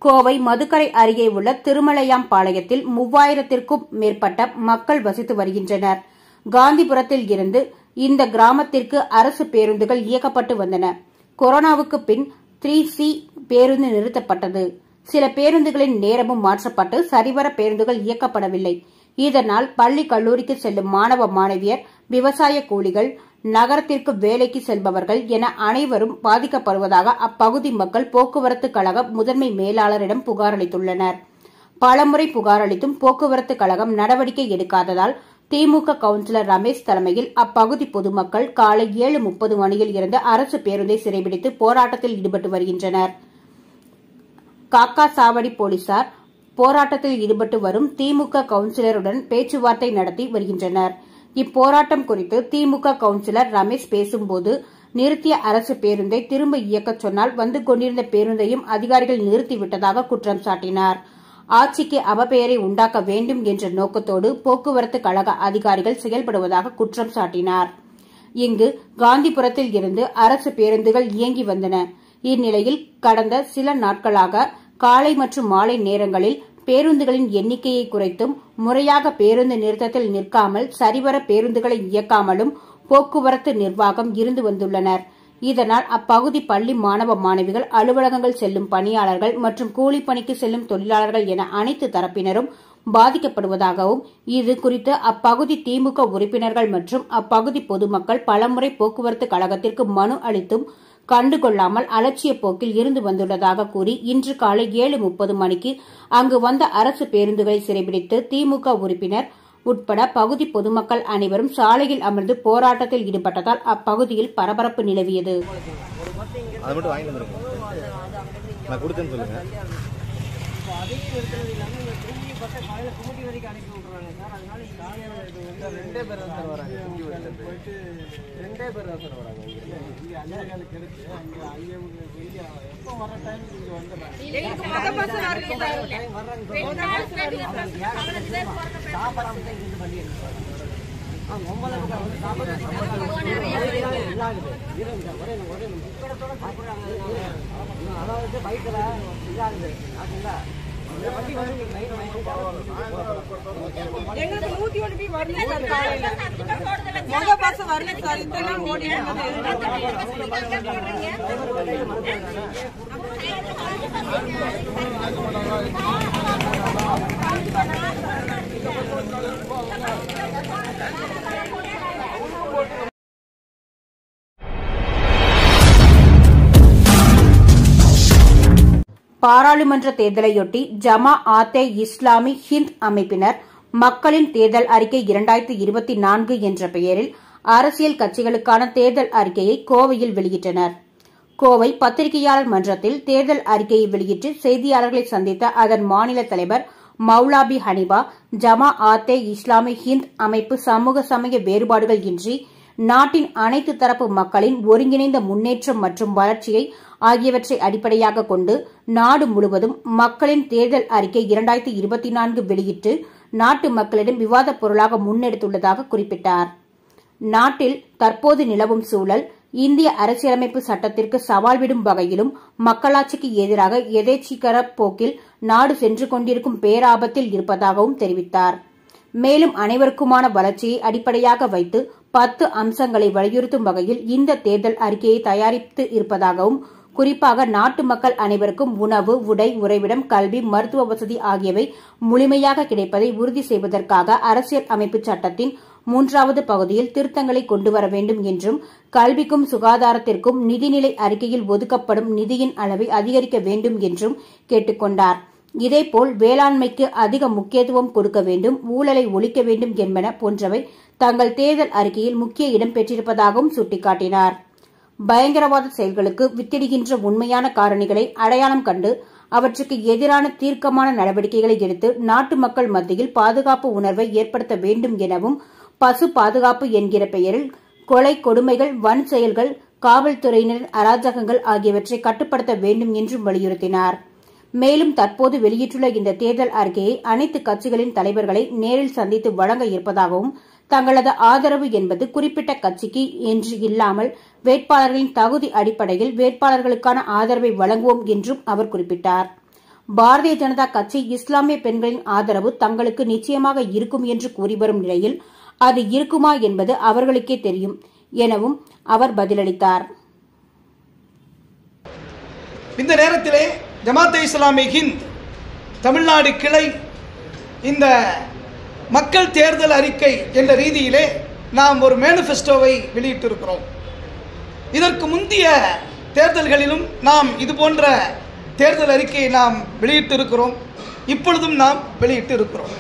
கோவை மதுக்கரை அருகே உள்ள திருமலையாம்பாளையத்தில் 3000த்திற்கும் மேற்பட்ட மக்கள் வசித்து வருகின்றனர். காந்திபுரத்தில் இருந்து இந்த கிராமத்திற்கு அரசு பேருந்துகள் இயக்கப்பட்டு வந்தன. கொரோனாவுக்கு பின் 3C பேருந்து நிறுத்தப்பட்டது. சில பேருந்துகளின் நேரமும் மாற்றப்பட்டு சரிவர பேருந்துகள் இயக்கப்படவில்லை. இதனால் பள்ளி கல்லூரிக்கு செல்லும் மாணவ மாணவியர், விவசாய கூலிகள், நகரத்திற்கு வேலைக்கு செல்பவர்கள் என அனைவரும் பாதிக்கப்படுவதாக அப்பகுதி மக்கள் போக்குவரத்து கழக முதன்மை மேலாளரிடம் புகார் அளித்துள்ளனர். பலமுறை புகார் அளித்தும் போக்குவரத்து கழகம் நடவடிக்கை எடுக்காததால் திமுக கவுன்சிலர் ரமேஷ் தலைமையில் அப்பகுதி பொதுமக்கள் காலை 7:30 மணியில் இருந்து அரசு பேருந்தை சிறைபிடித்து போராட்டத்தில் ஈடுபட்டு வருகின்றனர். காக்கா சாவடி போலீசார் போராட்டத்தில் ஈடுபட்டு வரும் திமுக கவுன்சிலருடன் பேச்சுவார்த்தை நடத்தி வருகின்றனர். இப்போராட்டம் குறித்து திமுக கவுன்சிலர் ரமேஷ் பேசும்போது, நிறுத்திய அரசு பேருந்தை திரும்ப இயக்கச் சொன்னால் வந்து கொண்டிருந்த பேருந்தையும் அதிகாரிகள் நிறுத்திவிட்டதாக குற்றம் சாட்டினார். ஆட்சிக்கு அவப்பெயரை உண்டாக்க வேண்டும் என்ற நோக்கத்தோடு போக்குவரத்து கழக அதிகாரிகள் செயல்படுவதாக குற்றம் சாட்டினார். இங்கு காந்திபுரத்தில் இருந்து அரசு பேருந்துகள் இயங்கி வந்தன. இந்நிலையில் கடந்த சில நாட்களாக காலை மற்றும் மாலை நேரங்களில் பேருந்துகளின் எண்ணிக்கையை குறைத்தும், முறையாக பேருந்து நிறுத்தத்தில் நிற்காமல் சரிவர பேருந்துகளை இயக்காமலும் போக்குவரத்து நிர்வாகம் இருந்து வந்துள்ளனர். இதனால் அப்பகுதி பள்ளி மாணவ மாணவிகள், அலுவலகங்கள் செல்லும் பணியாளர்கள் மற்றும் கூலிப்பணிக்கு செல்லும் தொழிலாளர்கள் என அனைத்து தரப்பினரும் பாதிக்கப்படுவதாகவும், இது குறித்து அப்பகுதி திமுக உறுப்பினர்கள் மற்றும் அப்பகுதி பொதுமக்கள் பலமுறை போக்குவரத்து கழகத்திற்கு மனு அளித்தும் கண்டுகொள்ளாமல் அலட்சிய போக்கில் இருந்து வந்துள்ளதாக கூறி இன்று காலை 7:30 மணிக்கு அங்கு வந்த அரசு பேருந்துகளை சிறைபிடித்து திமுக உறுப்பினர் உட்பட பகுதி பொதுமக்கள் அனைவரும் சாலையில் அமர்ந்து போராட்டத்தில் ஈடுபட்டதால் அப்பகுதியில் பரபரப்பு நிலவியது. எங்களுக்கு 101 வரல சார். காலையில மொத பஸ் வரல சார். இத்தனை ஓடி பாராளுமன்ற தேர்தலையொட்டி ஜமா-ஆத்தே இஸ்லாமி ஹிந்த் அமைப்பினர் மக்களின் தேர்தல் அறிக்கை 2024 என்ற பெயரில் அரசியல் கட்சிகளுக்கான தேர்தல் அறிக்கையை கோவையில் வெளியிட்டனர். கோவை பத்திரிகையாளர் மன்றத்தில் தேர்தல் அறிக்கையை வெளியிட்டு செய்தியாளர்களை சந்தித்த அதன் மாநில தலைவர் மௌலாபி ஹனிபா, ஜமா-ஆத்தே இஸ்லாமி ஹிந்த் அமைப்பு சமூக சமய வேறுபாடுகள் இன்றி நாட்டின் அனைத்து தரப்பு மக்களின் ஒருங்கிணைந்த முன்னேற்றம் மற்றும் வளர்ச்சியை ஆகியவற்றை அடிப்படையாக கொண்டு நாடு முழுவதும் மக்களின் தேர்தல் அறிக்கை 2024 வெளியிட்டு நாட்டு மக்களிடம் விவாதப் பொருளாக முன்னெடுத்துள்ளதாக குறிப்பிட்டார். நாட்டில் தற்போது நிலவும் சூழல் இந்திய அரசியலமைப்பு சட்டத்திற்கு சவால் விடும் வகையிலும் மக்களாட்சிக்கு எதிராக எதேச்சிகர போக்கில் நாடு சென்று கொண்டிருக்கும் பேராபத்தில் இருப்பதாகவும் தெரிவித்தார். மேலும் அனைவருக்குமான வளர்ச்சியை அடிப்படையாக வைத்து 10 அம்சங்களை வலியுறுத்தும் வகையில் இந்த தேர்தல் அறிக்கையை தயாரித்து இருப்பதாகவும், குறிப்பாக நாட்டு மக்கள் அனைவருக்கும் உணவு, உடை, உறைவிடம், கல்வி, மருத்துவ வசதி ஆகியவை முழுமையாக கிடைப்பதை உறுதி செய்வதற்காக அரசியல் அமைப்பு சட்டத்தின் 3வது பகுதியில் திருத்தங்களை கொண்டுவர வேண்டும் என்றும், கல்விக்கும் சுகாதாரத்திற்கும் நிதிநிலை அறிக்கையில் ஒதுக்கப்படும் நிதியின் அளவை அதிகரிக்க வேண்டும் என்றும் கேட்டுக் கொண்டார். இதேபோல் வேளாண்மைக்கு அதிக முக்கியத்துவம் கொடுக்க வேண்டும், ஊழலை ஒழிக்க வேண்டும் என்பன போன்றவை தங்கள் தேர்தல் அறிக்கையில் முக்கிய இடம் பெற்றிருப்பதாகவும் சுட்டிக்காட்டினார். பயங்கரவாத செயல்களுக்கு வித்திடுகின்ற உண்மையான காரணிகளை அடையாளம் கண்டு அவற்றுக்கு எதிரான தீர்க்கமான நடவடிக்கைகளை எடுத்து நாட்டு மக்கள் மத்தியில் பாதுகாப்பு உணர்வை ஏற்படுத்த வேண்டும் எனவும், பசு பாதுகாப்பு என்கிற பெயரில் கொலை, கொடுமைகள், வன் செயல்கள், காவல்துறையினரின் அராஜகங்கள் ஆகியவற்றை கட்டுப்படுத்த வேண்டும் என்றும் வலியுறுத்தினார். மேலும் தற்போது வெளியிட்டுள்ள இந்த தேர்தல் அறிக்கையை அனைத்து கட்சிகளின் தலைவர்களை நேரில் சந்தித்து வழங்க இருப்பதாகவும், தங்களது ஆதரவு என்பது குறிப்பிட்ட கட்சிக்கு என்று இல்லாமல் வேட்பாளர்களின் தகுதி அடிப்படையில் வேட்பாளர்களுக்கான ஆதரவை வழங்குவோம் என்றும் அவர் குறிப்பிட்டார். பாரதிய ஜனதா கட்சி இஸ்லாமிய பெண்களின் ஆதரவு தங்களுக்கு நிச்சயமாக இருக்கும் என்று கூறி வரும் நிலையில் அது இருக்குமா என்பது அவர்களுக்கே தெரியும் எனவும் அவர் பதிலளித்தார். இந்த நேரத்திலே ஜமாத் இஸ்லாமி ஹிந்த் தமிழ்நாடு கிளை இந்த மக்கள் தேர்தல் அறிக்கை என்ற ரீதியிலே நாம் ஒரு மேனிஃபெஸ்டோவை வெளியிட்டிருக்கிறோம். இதற்கு முந்தைய தேர்தல்களிலும் நாம் இது போன்ற தேர்தல் அறிக்கையை நாம் வெளியிட்டிருக்கிறோம். இப்பொழுதும் நாம் வெளியிட்டு இருக்கிறோம்.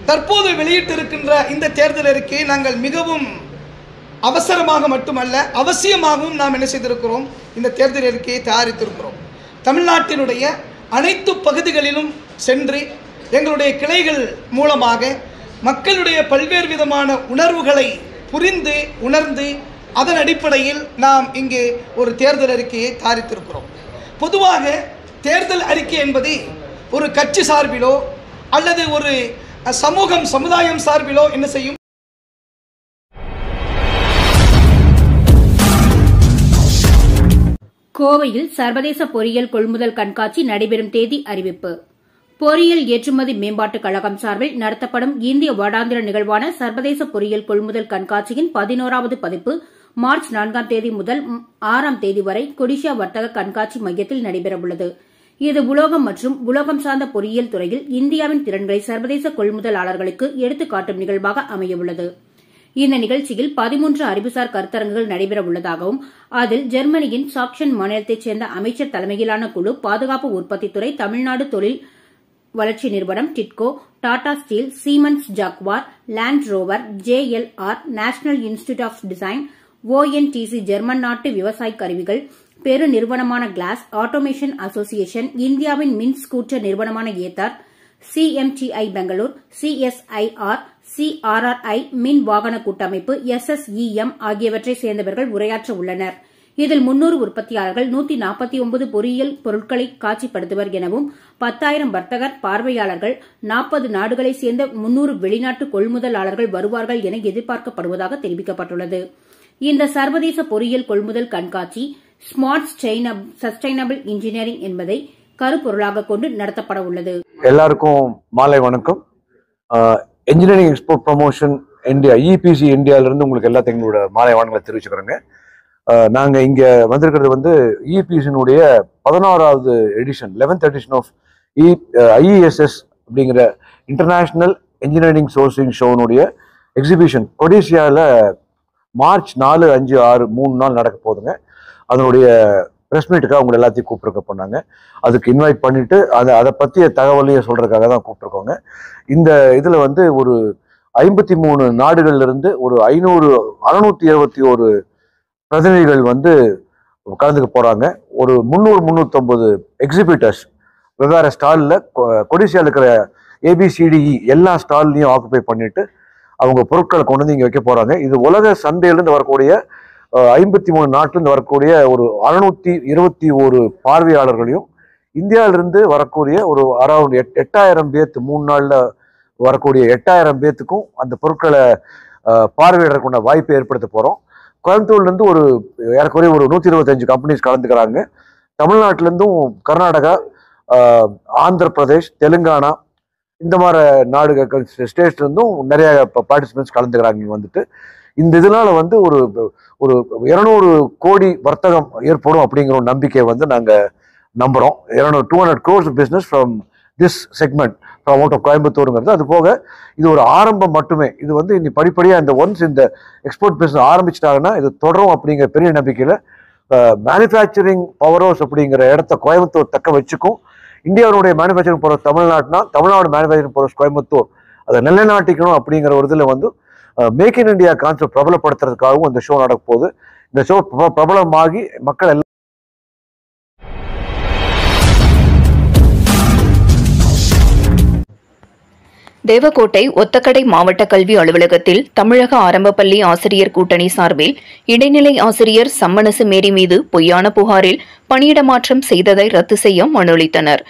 தற்போது வெளியிட்டிருக்கின்ற இந்த தேர்தல் அறிக்கையை நாங்கள் மிகவும் அவசரமாக மட்டுமல்ல, அவசியமாகவும் நாம் என்ன செய்திருக்கிறோம், இந்த தேர்தல் அறிக்கையை தயாரித்திருக்கிறோம். தமிழ்நாட்டினுடைய அனைத்து பகுதிகளிலும் சென்று எங்களுடைய கிளைகள் மூலமாக மக்களுடைய பல்வேறு விதமான உணர்வுகளை புரிந்து உணர்ந்து அதன் அடிப்படையில் நாம் இங்கே ஒரு தேர்தல் அறிக்கையை தயாரித்திருக்கிறோம். பொதுவாக தேர்தல் அறிக்கை என்பது ஒரு கட்சி சார்பிலோ அல்லது ஒரு சமுதாயம் சார்பிலோ என்ன செய்யும். கோவையில் சர்வதேச பொறியியல் கொள்முதல் கண்காட்சி நடைபெறும் தேதி அறிவிப்பு. பொறியியல் ஏற்றுமதி மேம்பாட்டுக் கழகம் சார்பில் நடத்தப்படும் இந்திய வருடாந்திர நிகழ்வான சர்வதேச பொறியியல் கொள்முதல் கண்காட்சியின் 11வது பதிப்பு மார்ச் 4ஆம் தேதி முதல் 6ஆம் தேதி வரை கொடிஷா வர்த்தக கண்காட்சி மையத்தில் நடைபெறவுள்ளது. இது உலோகம் மற்றும் உலோகம் சார்ந்த பொறியியல் துறையில் இந்தியாவின் திறன்களை சர்வதேச கொள்முதலாளர்களுக்கு எடுத்துக்காட்டும் நிகழ்வாக அமையவுள்ளது. இந்த நிகழ்ச்சியில் 13 அறிவுசார் கருத்தரங்குகள் நடைபெற உள்ளதாகவும், அதில் ஜெர்மனியின் சாக்சன் மாநிலத்தைச் சேர்ந்த அமைச்சர் தலைமையிலான குழு, பாதுகாப்பு உற்பத்தித்துறை, தமிழ்நாடு தொழில் வளர்ச்சி நிறுவனம் TIDCO, Tata steel, Siemens Jaguar, Land Rover, JLR, National Institute of Design, ONTC German நாட்டு விவசாய கருவிகள், பெரு நிறுவனமான கிளாஸ் ஆட்டோமேஷன் அசோசியேஷன், இந்தியாவின் மின் ஸ்கூட்டர் நிறுவனமான Ather, CMTI Bangalore, CSIR, CRRI மின் வாகன கூட்டமைப்பு, SSEM ஆகியவற்றை சேர்ந்தவர்கள் உரையாற்ற உள்ளனர். இதில் 300 உற்பத்தியாளர்கள், 149 பொறியியல் பொருட்களை காட்சிப்படுத்துவர் எனவும், 10,000 வர்த்தகர் பார்வையாளர்கள், 40 நாடுகளைச் சேர்ந்த 300 வெளிநாட்டு கொள்முதலாளர்கள் வருவார்கள் என எதிர்பார்க்கப்படுவதாக தெரிவிக்கப்பட்டுள்ளது. இந்த சர்வதேச பொறியியல் கொள்முதல் கண்காட்சி ஸ்மார்ட் சஸ்டைனபிள் இன்ஜினியரிங் என்பதை கருப்பொருளாக கொண்டு நடத்தப்பட உள்ளது. எல்லாருக்கும் மாலை வணக்கம். Engineering export promotion India EPC இந்தியாவிலிருந்து உங்களுக்கு எல்லாத்தையும் எங்களோட மாலை வணக்கங்களை தெரிவிச்சுக்கிறோங்க. நாங்கள் இங்கே வந்திருக்கிறது வந்து EPCனுடைய 11வது edition 11th edition of IESS அப்படிங்கிற இன்டர்நேஷ்னல் இன்ஜினியரிங் சோர்சிங் ஷோனுடைய எக்ஸிபிஷன் கொடிசியாவில் மார்ச் 4, 5, 6 3 நாள் நடக்க போகுதுங்க. அதனுடைய ப்ரெஸ் மீட்டுக்காக உங்களை எல்லாத்தையும் கூப்பிட்டுருக்க பண்ணாங்க. அதுக்கு இன்வைட் பண்ணிட்டு அதை பற்றிய தகவலையும் சொல்றதுக்காக தான் கூப்பிட்டுருக்கோங்க. இந்த இதில் வந்து ஒரு 53 நாடுகள்லேருந்து ஒரு 621 பிரதிநிதிகள் வந்து கலந்துக்க போகிறாங்க. ஒரு 300-350 எக்ஸிபிட்டர்ஸ் வெவ்வேறு ஸ்டாலில் கொடிசியாவில் இருக்கிற ABCDE எல்லா ஸ்டால்லையும் ஆக்குபை பண்ணிட்டு அவங்க பொருட்களை கொண்டு வந்து இங்கே வைக்க போகிறாங்க. இது உலக சந்தையிலேருந்து வரக்கூடிய 53 நாட்டிலிருந்து வரக்கூடிய ஒரு 621 பார்வையாளர்களையும், இந்தியாவிலிருந்து வரக்கூடிய ஒரு அரௌண்ட் 8,000 பேர்த்து 3 நாளில் வரக்கூடிய 8,000 பேர்த்துக்கும் அந்த பொருட்களை பார்வையிடறதுக்குள்ள வாய்ப்பை ஏற்படுத்த போகிறோம். கோயம்புத்தூர்லேருந்து ஒரு ஏறக்குறைய ஒரு 125 கம்பெனிஸ் கலந்துக்கிறாங்க. தமிழ்நாட்டிலேருந்தும் கர்நாடகா, ஆந்திர பிரதேஷ், தெலுங்கானா இந்த மாதிரி நாடுகள் ஸ்டேட்ஸ்லேருந்தும் நிறைய பார்ட்டிசிபென்ட்ஸ் கலந்துக்கிறாங்க. இங்கே வந்துட்டு இந்த இதனால வந்து ஒரு 200 கோடி வர்த்தகம் ஏற்படும் அப்படிங்கிற ஒரு நம்பிக்கையை வந்து நாங்கள் நம்புகிறோம். 200 crores business from this segment from out of கோயம்புத்தூருங்கிறது. அது போக இது ஒரு ஆரம்பம் மட்டுமே. இது வந்து இனி படிப்படியாக இந்த ஒன்ஸ் இந்த எக்ஸ்போர்ட் பிஸ்னஸ் ஆரம்பிச்சிட்டாங்கன்னா இது தொடரும் அப்படிங்கிற பெரிய நம்பிக்கையில் மேனுஃபேக்சரிங் பவர் ஹவுஸ் அப்படிங்கிற இடத்த கோயம்புத்தூர் தக்க வச்சுக்கும். இந்தியாவுடைய மேனுஃபேக்சரிங் பவர் தமிழ்நாடுனா தமிழ்நாடு மேனுஃபேக்சரிங் பவர் கோயம்புத்தூர் அதை நிலைநாட்டிக்கணும் அப்படிங்கிற ஒரு இதில் வந்து மேக் இன் இந்தியா கான்செப்ட் பிரபலப்படுத்துறதுக்காகவும் இந்த ஷோ நடக்க போகுது. இந்த ஷோ பிரபலமாகி மக்கள் எல்லாம் தேவக்கோட்டை ஒத்தக்கடை மாவட்ட கல்வி அலுவலகத்தில் தமிழக ஆரம்பப்பள்ளி ஆசிரியர் கூட்டணி சார்பில் இடைநிலை ஆசிரியர் சம்மனசு மேரி மீது பொய்யான புகாரில் பணியிட மாற்றம் செய்ததை ரத்து செய்ய மனு அளித்தனர்.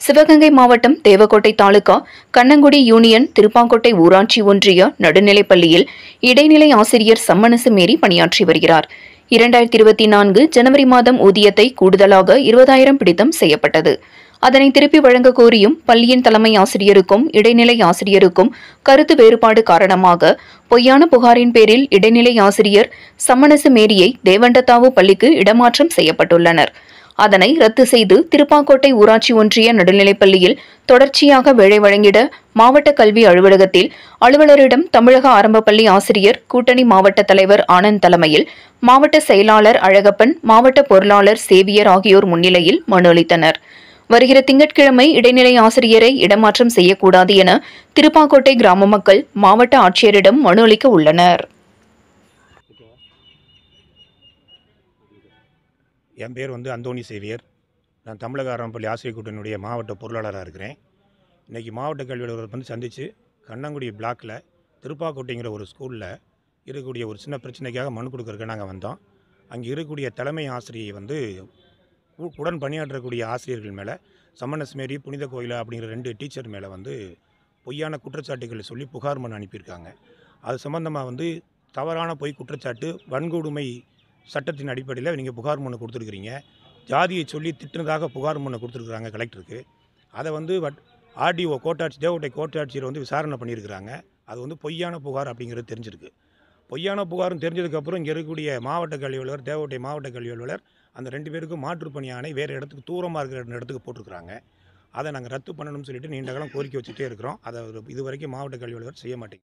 சிவகங்கை மாவட்டம் தேவக்கோட்டை தாலுகா கண்ணங்குடி யூனியன் திருப்பாங்கோட்டை ஊராட்சி ஒன்றிய நடுநிலைப்பள்ளியில் இடைநிலை ஆசிரியர் சம்மனசு மேரி பணியாற்றி வருகிறார். 2024 ஜனவரி மாதம் ஊதியத்தை கூடுதலாக 20,000 பிடித்தம் செய்யப்பட்டது. அதனை திருப்பி வழங்க கோரியும் பள்ளியின் தலைமை ஆசிரியருக்கும் இடைநிலை ஆசிரியருக்கும் கருத்து வேறுபாடு காரணமாக பொய்யான புகாரின் பேரில் இடைநிலை ஆசிரியர் சம்மனசு மேரியை தேவண்டத்தாவு பள்ளிக்கு இடமாற்றம் செய்யப்பட்டுள்ளனர். அதனை ரத்து செய்து திருப்பாங்கோட்டை ஊராட்சி ஒன்றிய நடுநிலைப்பள்ளியில் தொடர்ச்சியாக வேலை வழங்கிட மாவட்ட கல்வி அலுவலகத்தில் அலுவலரிடம் தமிழக ஆரம்பப்பள்ளி ஆசிரியர் கூட்டணி மாவட்ட தலைவர் ஆனந்த் தலைமையில் மாவட்ட செயலாளர் அழகப்பன், மாவட்ட பொருளாளர் சேவியர் ஆகியோர் முன்னிலையில் மனு அளித்தனர். வருகிற திங்கட்கிழமை இடைநிலை ஆசிரியரை இடமாற்றம் செய்யக்கூடாது என திருப்பாங்கோட்டை கிராம மக்கள் மாவட்ட ஆட்சியரிடம் மனு அளிக்க உள்ளனர். என் பேர் வந்து அந்தோணி சேவியர். நான் தமிழக ஆரம்பப்பள்ளி ஆசிரியர் கூட்டணியுடைய மாவட்ட பொருளாளராக இருக்கிறேன். இன்றைக்கி மாவட்ட கல்வி அலுவலர் வந்து சந்தித்து கண்ணங்குடி பிளாக்கில் திருப்பாக்கோட்டைங்கிற ஒரு ஸ்கூலில் இருக்கக்கூடிய ஒரு சின்ன பிரச்சனைக்காக மனு கொடுக்கறதுக்கு நாங்கள் வந்தோம். அங்கே இருக்கக்கூடிய தலைமை ஆசிரியை வந்து உடன் பணியாற்றக்கூடிய ஆசிரியர்கள் மேலே சம்மனஸ் மேரி, புனித கோயிலா அப்படிங்கிற 2 டீச்சர் மேலே வந்து பொய்யான குற்றச்சாட்டுகளை சொல்லி புகார் மனு அனுப்பியிருக்காங்க. அது சம்மந்தமாக வந்து தவறான பொய் குற்றச்சாட்டு, வன்கொடுமை சட்டத்தின் அடிப்படையில் நீங்கள் புகார் மனு கொடுத்துருக்குறீங்க. ஜாதியை சொல்லி திட்டுனதாக புகார் மனு கொடுத்துருக்குறாங்க கலெக்டருக்கு. அதை வந்து ஆர்டிஓ தேவக்கோட்டை கோட்டாட்சியர் வந்து விசாரணை பண்ணியிருக்கிறாங்க. அது வந்து பொய்யான புகார் அப்படிங்கிறது தெரிஞ்சிருக்கு. பொய்யான புகாரும் தெரிஞ்சதுக்கப்புறம் இங்கே இருக்கக்கூடிய மாவட்ட கல்வி அலுவலர், தேவக்கோட்டை மாவட்ட கல்வி அலுவலர் அந்த 2 பேருக்கும் மாற்றுப்பணி ஆணை வேறு இடத்துக்கு தூரமாக இருக்கிற இடத்துக்கு போட்டிருக்கிறாங்க. அதை நாங்கள் ரத்து பண்ணணும்னு சொல்லிட்டு நீண்ட காலம் கோரிக்கை வச்சுட்டே இருக்கிறோம். அதை இது வரைக்கும் மாவட்ட கல்வி அலுவலர் செய்ய மாட்டேங்குது.